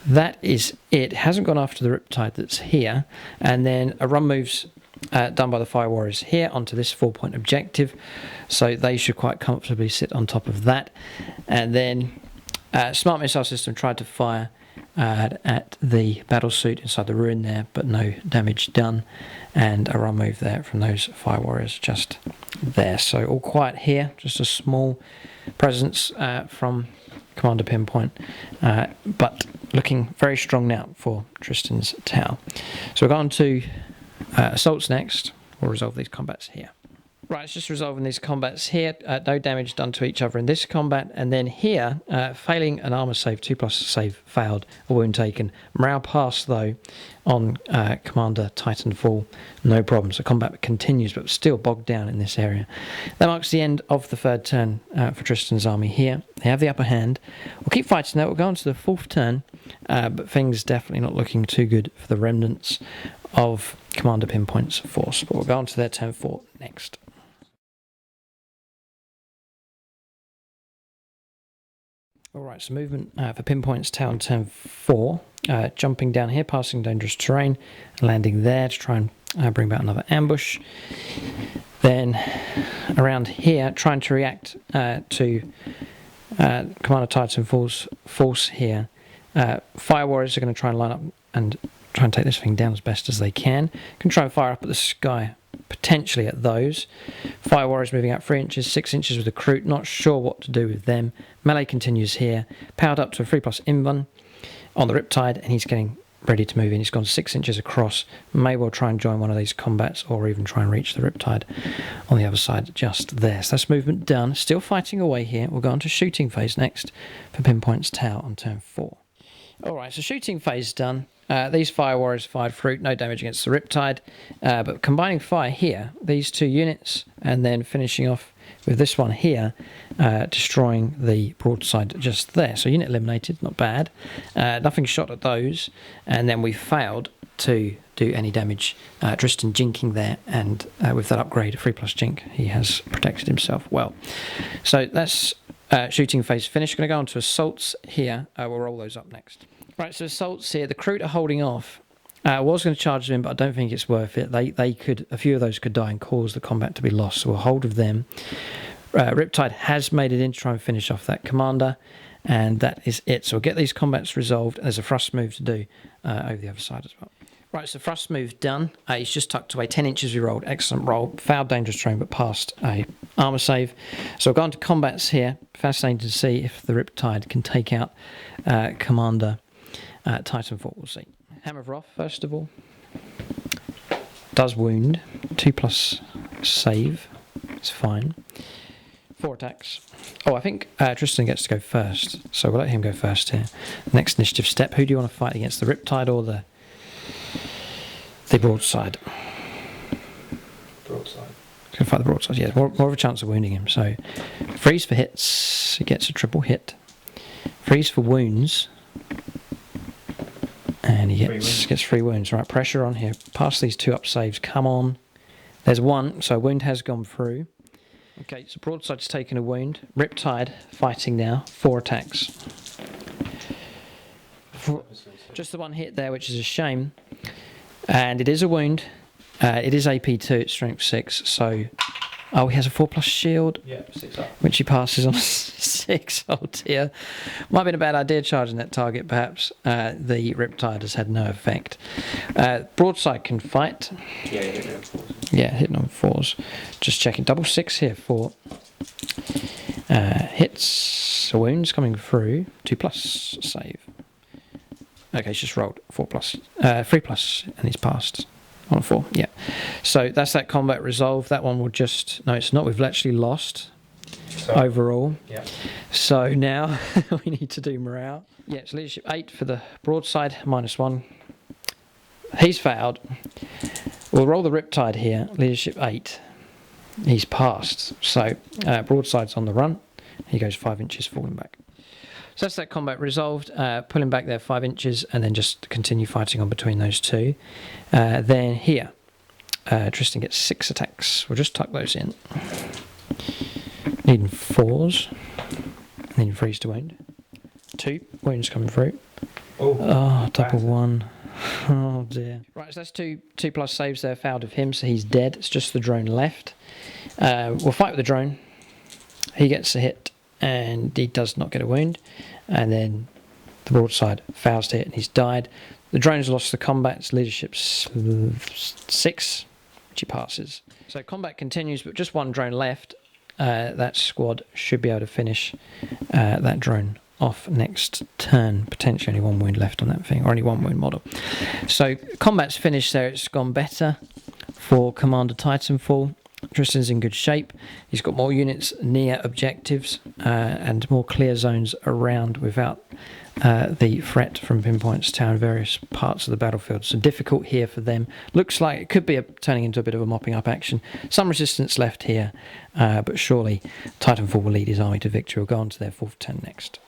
S1: that is it. Hasn't gone after the Riptide that's here. And then a run move's done by the Fire Warriors here onto this 4-point objective. So they should quite comfortably sit on top of that. And then smart missile system tried to fire at the battlesuit inside the ruin there, but no damage done. And a run move there from those Fire Warriors just there. So all quiet here, just a small presence from Commander Pinpoint, but looking very strong now for Tristan's Tau. So we're going to assaults next. We'll resolve these combats here. Right, it's just resolving these combats here. No damage done to each other in this combat. And then here, failing an armor save, 2+ save failed, a wound taken. Morale passed though on Commander Titanfall, no problems. The combat continues, but still bogged down in this area. That marks the end of the 3rd turn for Tristan's army here. They have the upper hand. We'll keep fighting that. We'll go on to the 4th turn, but things definitely not looking too good for the remnants of Commander Pinpoint's force. But we'll go on to their turn 4 next. Alright, so movement for Pinpoint's Tau on turn 4. Jumping down here, passing dangerous terrain, landing there to try and bring about another ambush. Then around here, trying to react to Commander Titanfall's force here. Fire Warriors are going to try and line up and try and take this thing down as best as they can. Can try and fire up at the sky, potentially at those. Fire Warriors moving out 3 inches, 6 inches with the Recruit, not sure what to do with them. Melee continues here, powered up to a 3+ invan on the Riptide, and he's getting ready to move in. He's gone 6 inches across, may well try and join one of these combats, or even try and reach the Riptide on the other side just there. So that's movement done. Still fighting away here. We'll go on to shooting phase next for Pinpoint's Tau on turn 4. Alright, so shooting phase done. These Fire Warriors fired through, no damage against the Riptide, but combining fire here, these 2 units, and then finishing off with this one here, destroying the broadside just there. So unit eliminated, not bad. Nothing shot at those, and then we failed to do any damage. Tristan jinking there, and with that upgrade, 3+ jink, he has protected himself well. So that's shooting phase finished. Going to go on to assaults here. We'll roll those up next. Right, so assaults here. The Recruit are holding off. I was going to charge them in, but I don't think it's worth it. They could, a few of those could die and cause the combat to be lost. So we'll hold of them. Riptide has made it in to try and finish off that commander, and that is it. So we'll get these combats resolved. There's a thrust move to do over the other side as well. Right, so thrust move done. He's just tucked away 10 inches. We rolled, excellent roll. Failed dangerous terrain, but passed a armor save. So we'll go on to combats here. Fascinating to see if the Riptide can take out Commander Titanfall. We'll see. Hammer of Wrath, first of all. Does wound. 2+ save. It's fine. 4 attacks. Oh, I think Tristan gets to go first, so we'll let him go first here. Next initiative step. Who do you want to fight against, the Riptide or the broadside?
S2: Broadside.
S1: Going to fight the broadside, yeah. More of a chance of wounding him. So, freeze for hits. He gets a triple hit. Freeze for wounds. And he gets 3 wounds. Right, pressure on here. Pass these 2 up saves. Come on. There's 1, so wound has gone through. Okay, so broadside's taken a wound. Riptide fighting now. 4 attacks. Just the 1 hit there, which is a shame. And it is a wound. It is AP2, it's strength 6, so... Oh, he has a 4+ shield.
S2: Yeah, 6 up. Which
S1: he passes on 6. Oh dear. Might have been a bad idea charging that target, perhaps. The Riptide has had no effect. Broadside can fight.
S2: Yeah, hitting on 4s.
S1: Yeah, hitting on 4s. Just checking. Double 6 here for hits. Wounds coming through. 2+ save. Okay, he's just rolled 4+. 3+, and he's passed. On 4, yeah. So that's that combat resolved. That one will just... No, it's not. We've actually lost overall.
S2: Yeah.
S1: So now we need to do morale. Yeah, it's leadership 8 for the broadside, -1. He's failed. We'll roll the riptide here, leadership 8. He's passed. So broadside's on the run. He goes 5 inches, falling back. So that's that combat resolved. Pulling back there 5 inches and then just continue fighting on between those two. Then here, Tristan gets 6 attacks. We'll just tuck those in. Needing 4s. Then freeze to wound. 2 wounds coming through. Oh, double 1. Oh dear. Right, so that's two plus saves there, fouled of him, so he's dead. It's just the drone left. We'll fight with the drone. He gets a hit and he does not get a wound. And then the broadside fouls to hit and he's died. The drone's lost the combat. It's leadership 6, which he passes. So combat continues, but just one drone left. That squad should be able to finish that drone off next turn. Potentially only 1 wound left on that thing, or only 1 wound model. So combat's finished there. It's gone better for Commander Titanfall. Tristan's in good shape. He's got more units near objectives and more clear zones around without the threat from Pinpoint's tower in various parts of the battlefield. So difficult here for them. Looks like it could be turning into a bit of a mopping up action. Some resistance left here, but surely Titanfall will lead his army to victory. Will go on to their 4th turn next.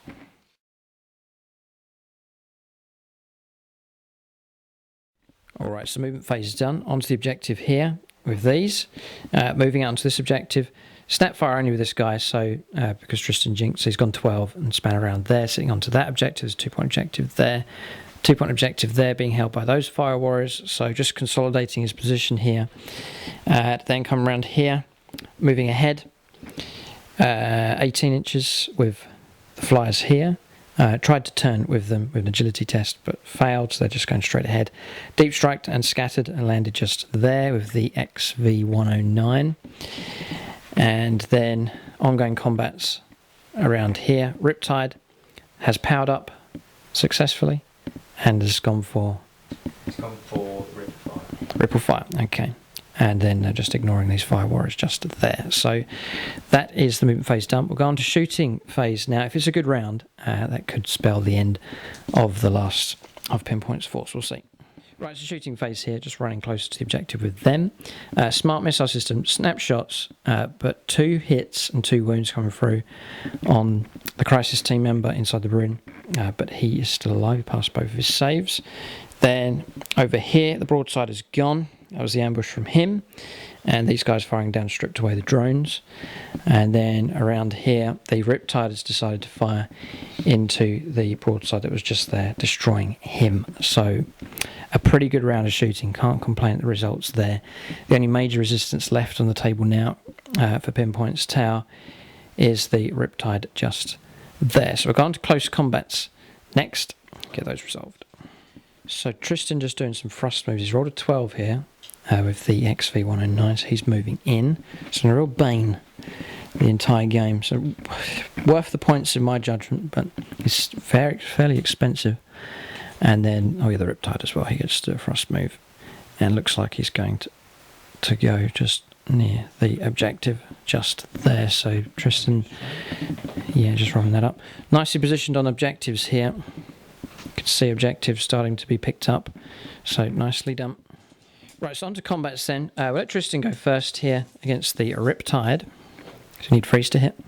S1: Alright, so movement phase is done. Onto the objective here with these. Moving out onto this objective. Snapfire only with this guy, so because Tristan jinxed, so he's gone 12 and span around there, sitting onto that objective. There's a 2-point objective there. 2-point objective there being held by those fire warriors, so just consolidating his position here. Then come around here, moving ahead. 18 inches with the flyers here. Tried to turn with them with an agility test, but failed, so they're just going straight ahead. Deep striked and scattered and landed just there with the XV109. And then ongoing combats around here. Riptide has powered up successfully and has gone for...
S2: It's gone for Ripple Fire.
S1: Ripple Fire, okay. And then just ignoring these fire warriors just there. So that is the movement phase done. We'll go on to shooting phase now. If it's a good round, that could spell the end of the last of Pinpoint's force. We'll see. Right, so shooting phase here, just running closer to the objective with them. Smart missile system, snapshots, but 2 hits and 2 wounds coming through on the Crisis team member inside the ruin. But he is still alive. He passed both of his saves. Then over here, the broadside is gone. That was the ambush from him. And these guys firing down stripped away the drones. And then around here, the Riptide has decided to fire into the broadside that was just there, destroying him. So a pretty good round of shooting. Can't complain at the results there. The only major resistance left on the table now for Pinpoint's tower is the Riptide just there. So we're going to close combats next. Get those resolved. So Tristan just doing some thrust moves. He's rolled a 12 here with the XV109, so he's moving in. It's a real bane the entire game. So worth the points in my judgment, but it's fairly expensive. And then, oh yeah, the Riptide as well. He gets to do a thrust move. And looks like he's going to go just near the objective, just there. So Tristan, yeah, just rolling that up. Nicely positioned on objectives here. You can see objectives starting to be picked up. So nicely done. Right, so on to combats then. We'll let Tristan go first here against the Riptide. So you need freeze to hit.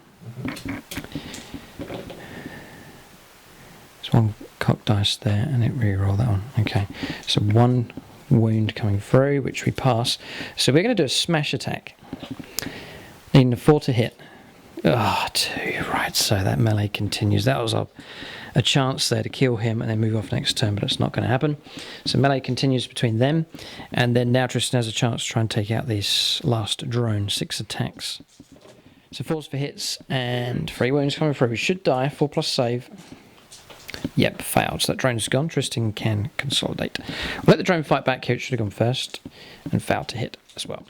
S1: There's 1 cock dice there, and it re-roll that one. Okay, so 1 wound coming through, which we pass. So we're going to do a smash attack. Needing a 4 to hit. Ah, 2. Right, so that melee continues. That was a chance there to kill him and then move off next turn, but it's not going to happen. So melee continues between them, and then now Tristan has a chance to try and take out this last drone. 6 attacks. So 4s for hits and 3 wounds coming through. We should die. 4+ save. Yep, failed. So that drone's gone. Tristan can consolidate. We'll let the drone fight back here. It should have gone first and failed to hit as well.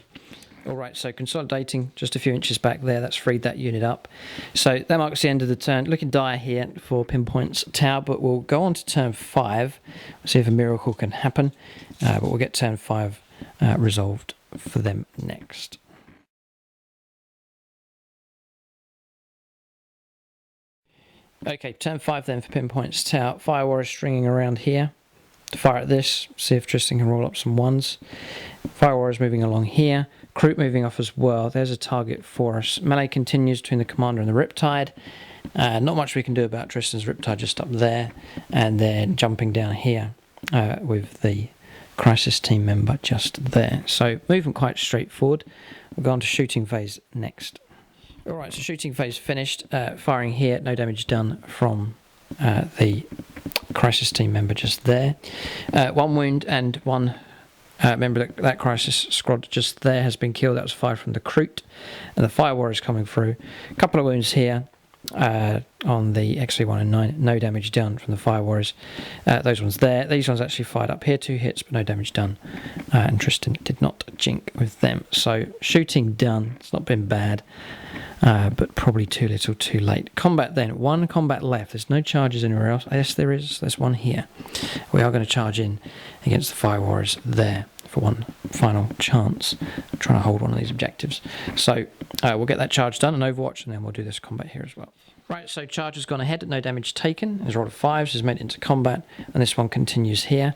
S1: Alright, so consolidating just a few inches back there. That's freed that unit up. So that marks the end of the turn. Looking dire here for Pinpoint's tower, but we'll go on to turn 5. We'll see if a miracle can happen. But we'll get turn 5 resolved for them next. Okay, turn 5 then for Pinpoint's Tau. Fire Warrior stringing around here to fire at this, see if Tristan can roll up some 1s. Fire Warrior's moving along here. Croup moving off as well. There's a target for us. Melee continues between the Commander and the Riptide. Not much we can do about Tristan's Riptide just up there. And then jumping down here with the Crisis team member just there. So movement quite straightforward. We'll go on to shooting phase next. Alright, so shooting phase finished. Firing here, no damage done from the Crisis team member just there. 1 wound and 1 member of that Crisis squad just there has been killed. That was fired from the Crute. And the Fire Warrior is coming through. A couple of wounds here on the XV1 and 9. No damage done from the Fire Warriors. Those ones there. These ones actually fired up here. 2 hits, but no damage done. And Tristan did not jink with them. So shooting done. It's not been bad. But probably too little too late. Combat then. 1 combat left. There's no charges anywhere else. Yes, there is. There's 1 here. We are going to charge in against the Fire Warriors there for 1 final chance. I'm trying to hold one of these objectives. So we'll get that charge done and Overwatch, and then we'll do this combat here as well. Right, so charge has gone ahead. No damage taken. His roll of 5s is made into combat, and this one continues here.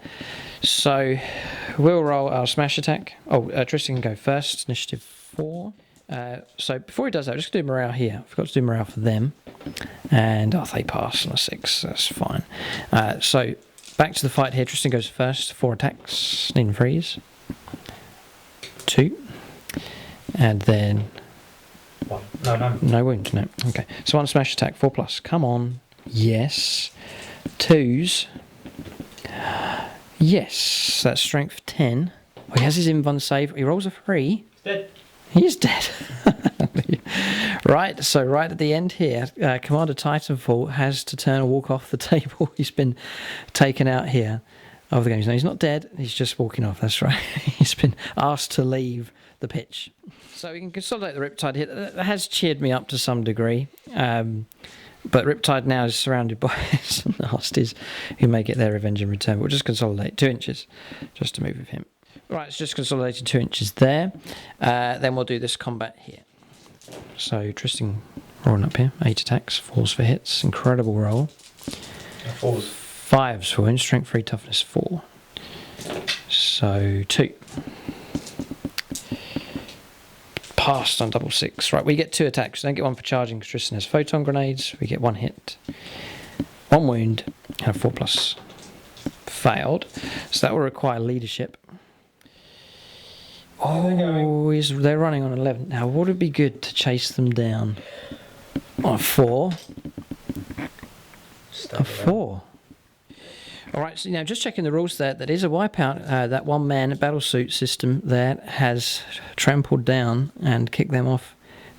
S1: So we'll roll our smash attack. Tristan can go first. Initiative 4. So before he does that, I'm just going to do morale here. I forgot to do morale for them. And they pass on a 6. That's fine. So back to the fight here. Tristan goes first. 4 attacks. Need and freeze. 2. And then
S2: 1.
S1: No wound. No. Okay. So 1 smash attack. 4+. Come on. Yes. 2s. Yes. That's strength 10. Oh, he has his invuln save. He rolls a 3.
S2: He's dead.
S1: He is dead. Right, so right at the end here, Commander Titanfall has to turn and walk off the table. He's been taken out here of the game. No, he's not dead, he's just walking off, that's right. He's been asked to leave the pitch. So we can consolidate the Riptide here. That has cheered me up to some degree. But Riptide now is surrounded by some nasties who may get their revenge in return. We'll just consolidate 2 inches just to move with him. Right, it's just consolidated 2 inches there. Then we'll do this combat here. So Tristan rolling up here. 8 attacks, 4s for hits. Incredible roll.
S2: 4s.
S1: 5s for win. Strength 3, toughness 4. So 2. Passed on double 6. Right, we get 2 attacks. We don't get 1 for charging because Tristan has photon grenades. We get 1 hit. 1 wound and a 4+. Failed. So that will require leadership. Oh, they're running on 11. Now, would it be good to chase them down? On 4. A 4. Alright, so now just checking the rules there. That is a wipeout. That 1-man battlesuit system there has trampled down and kicked them off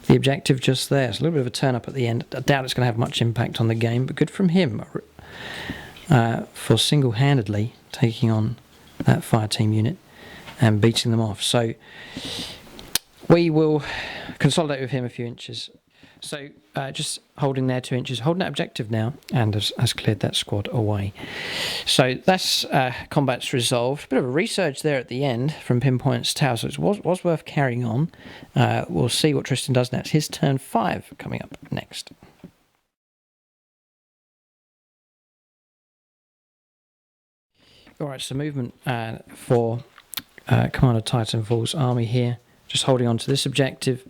S1: the objective just there. It's a little bit of a turn up at the end. I doubt it's going to have much impact on the game, but good from him for single-handedly taking on that fire team unit and beating them off. So we will consolidate with him a few inches. So just holding there 2 inches, holding that objective now, and has cleared that squad away. So that's combat's resolved. Bit of a resurge there at the end from Pinpoint's Tau, so it was worth carrying on. We'll see what Tristan does next. His turn 5 coming up next. Alright, so movement for Commander Titanfall's army here. Just holding on to this objective,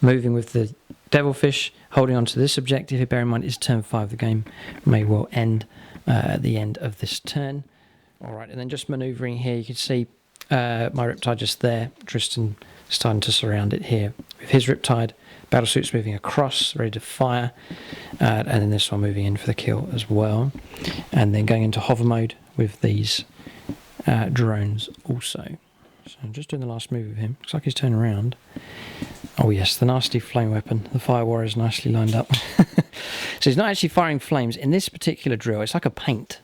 S1: moving with the Devilfish, holding on to this objective. Bear in mind, it's turn 5. The game may well end at the end of this turn. Alright, and then just manoeuvring here, you can see my Riptide just there. Tristan starting to surround it here with his Riptide. Battlesuit's moving across, ready to fire. And then this one moving in for the kill as well. And then going into hover mode with these drones also. So I'm just doing the last move of him. Looks like he's turned around. Oh yes, the nasty flame weapon. The Fire Warrior is nicely lined up. So he's not actually firing flames. In this particular drill, it's like a paint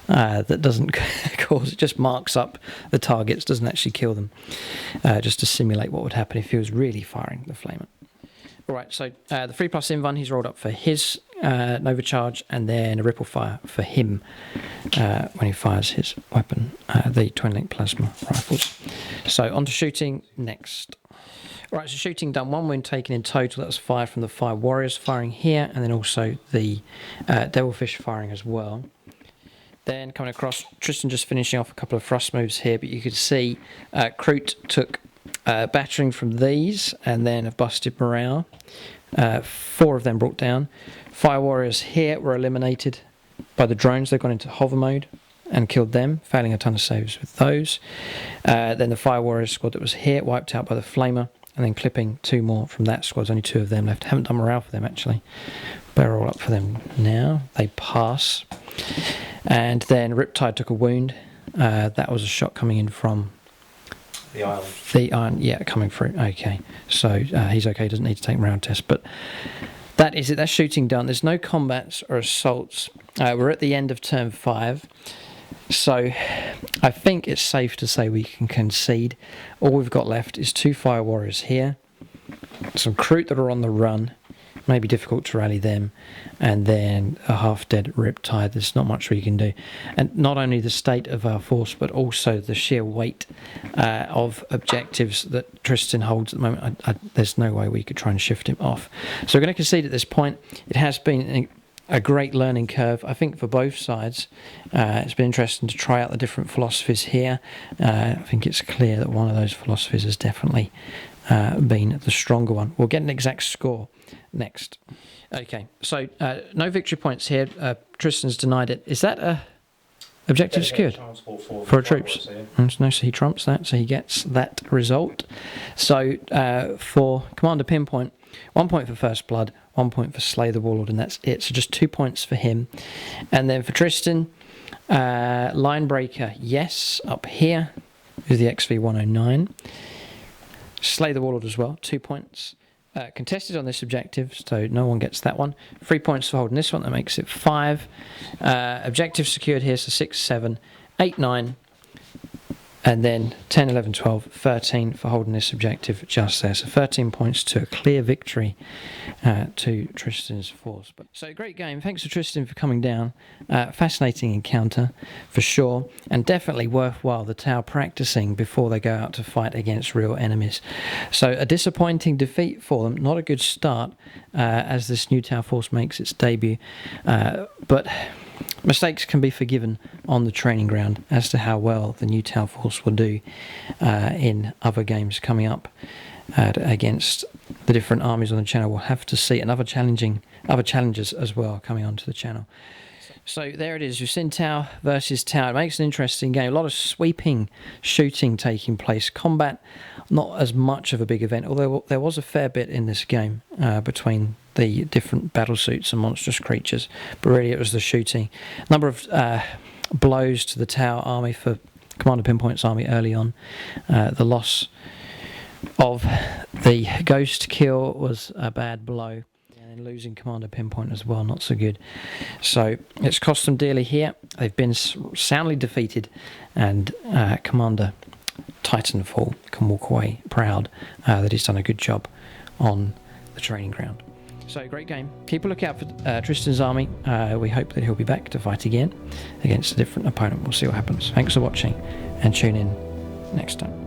S1: that doesn't cause, it just marks up the targets, doesn't actually kill them. Just to simulate what would happen if he was really firing the flamer. Alright, so the 3+ invuln he's rolled up for his Nova Charge, and then a Ripple Fire for him when he fires his weapon, the twin-link plasma rifles. So on to shooting next. Right, so shooting done, 1 wound taken in total. That was fired from the Fire Warriors firing here, and then also the Devilfish firing as well. Then coming across, Tristan just finishing off a couple of thrust moves here, but you could see Kroot took battering from these and then have busted morale. 4 of them brought down. Fire Warriors here were eliminated by the drones. They've gone into hover mode and killed them, failing a ton of saves with those. Then the Fire Warriors squad that was here wiped out by the Flamer, and then clipping 2 more from that squad. There's only 2 of them left. Haven't done morale for them actually. They're all up for them now. They pass. And then Riptide took a wound. That was a shot coming in from
S2: The island.
S1: the iron. Yeah, coming through. Okay, so he's okay. Doesn't need to take round test. But that is it. That's shooting done. There's no combats or assaults. We're at the end of turn 5. So I think it's safe to say we can concede. All we've got left is 2 Fire Warriors here, some Kroot that are on the run, maybe difficult to rally them, and then a half-dead Riptide. There's not much we can do. And not only the state of our force, but also the sheer weight of objectives that Tristan holds at the moment. There's no way we could try and shift him off. So we're going to concede at this point. It has been a great learning curve, I think, for both sides. It's been interesting to try out the different philosophies here. I think it's clear that one of those philosophies has definitely been the stronger one. We'll get an exact score next. Okay, so no victory points here. Tristan's denied it. Is that a objective secured for our troops? No, so he trumps that, so he gets that result. So for Commander Pinpoint, 1 point for First Blood, 1 point for Slay the Warlord, and that's it. So just 2 points for him. And then for Tristan, Line Breaker, yes, up here is the XV109. Slay the Warlord as well, 2 points. Contested on this objective, so no one gets that one. 3 points for holding this one, that makes it 5. Objective secured here, so 6, 7, 8, 9. And then 10, 11, 12, 13 for holding this objective just there. So 13 points to a clear victory to Tristan's force. So great game. Thanks to Tristan for coming down. Fascinating encounter for sure. And definitely worthwhile the Tau practicing before they go out to fight against real enemies. So a disappointing defeat for them. Not a good start as this new Tau force makes its debut. But mistakes can be forgiven on the training ground as to how well the new Tau force will do in other games coming up against the different armies on the channel. We'll have to see, and other challenges as well coming onto the channel. So there it is. We've seen Tau versus Tau. It makes an interesting game. A lot of sweeping shooting taking place. Combat, not as much of a big event, although there was a fair bit in this game between the different battlesuits and monstrous creatures. But really it was the shooting. Number of blows to the Tau army for Commander Pinpoint's army early on. The loss of the ghost kill was a bad blow. And losing Commander Pinpoint as well, not so good. So it's cost them dearly here. They've been soundly defeated, and Commander Titanfall can walk away proud that he's done a good job on the training ground. So great game. Keep a lookout for Tristan's army. We hope that he'll be back to fight again against a different opponent. We'll see what happens. Thanks for watching, and tune in next time.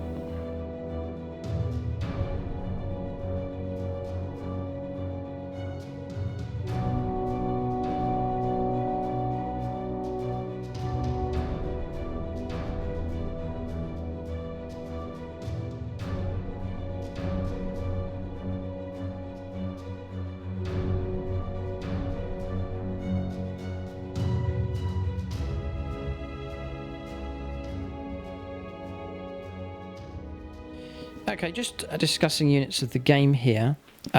S1: Okay, just discussing units of the game here.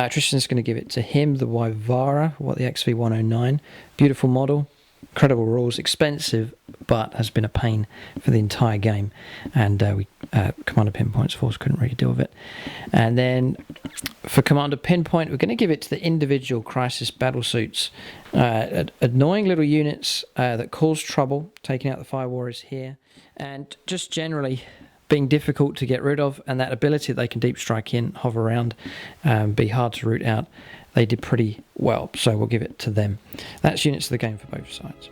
S1: Tristan's going to give it to him, the Wyvara, the XV109. Beautiful model, incredible rules, expensive, but has been a pain for the entire game. And Commander Pinpoint's force couldn't really deal with it. And then for Commander Pinpoint, we're going to give it to the individual Crisis Battlesuits. Annoying little units that cause trouble, taking out the Fire Warriors here. And just generally being difficult to get rid of, and that ability that they can deep strike in, hover around, be hard to root out. They did pretty well, so we'll give it to them. That's units of the game for both sides.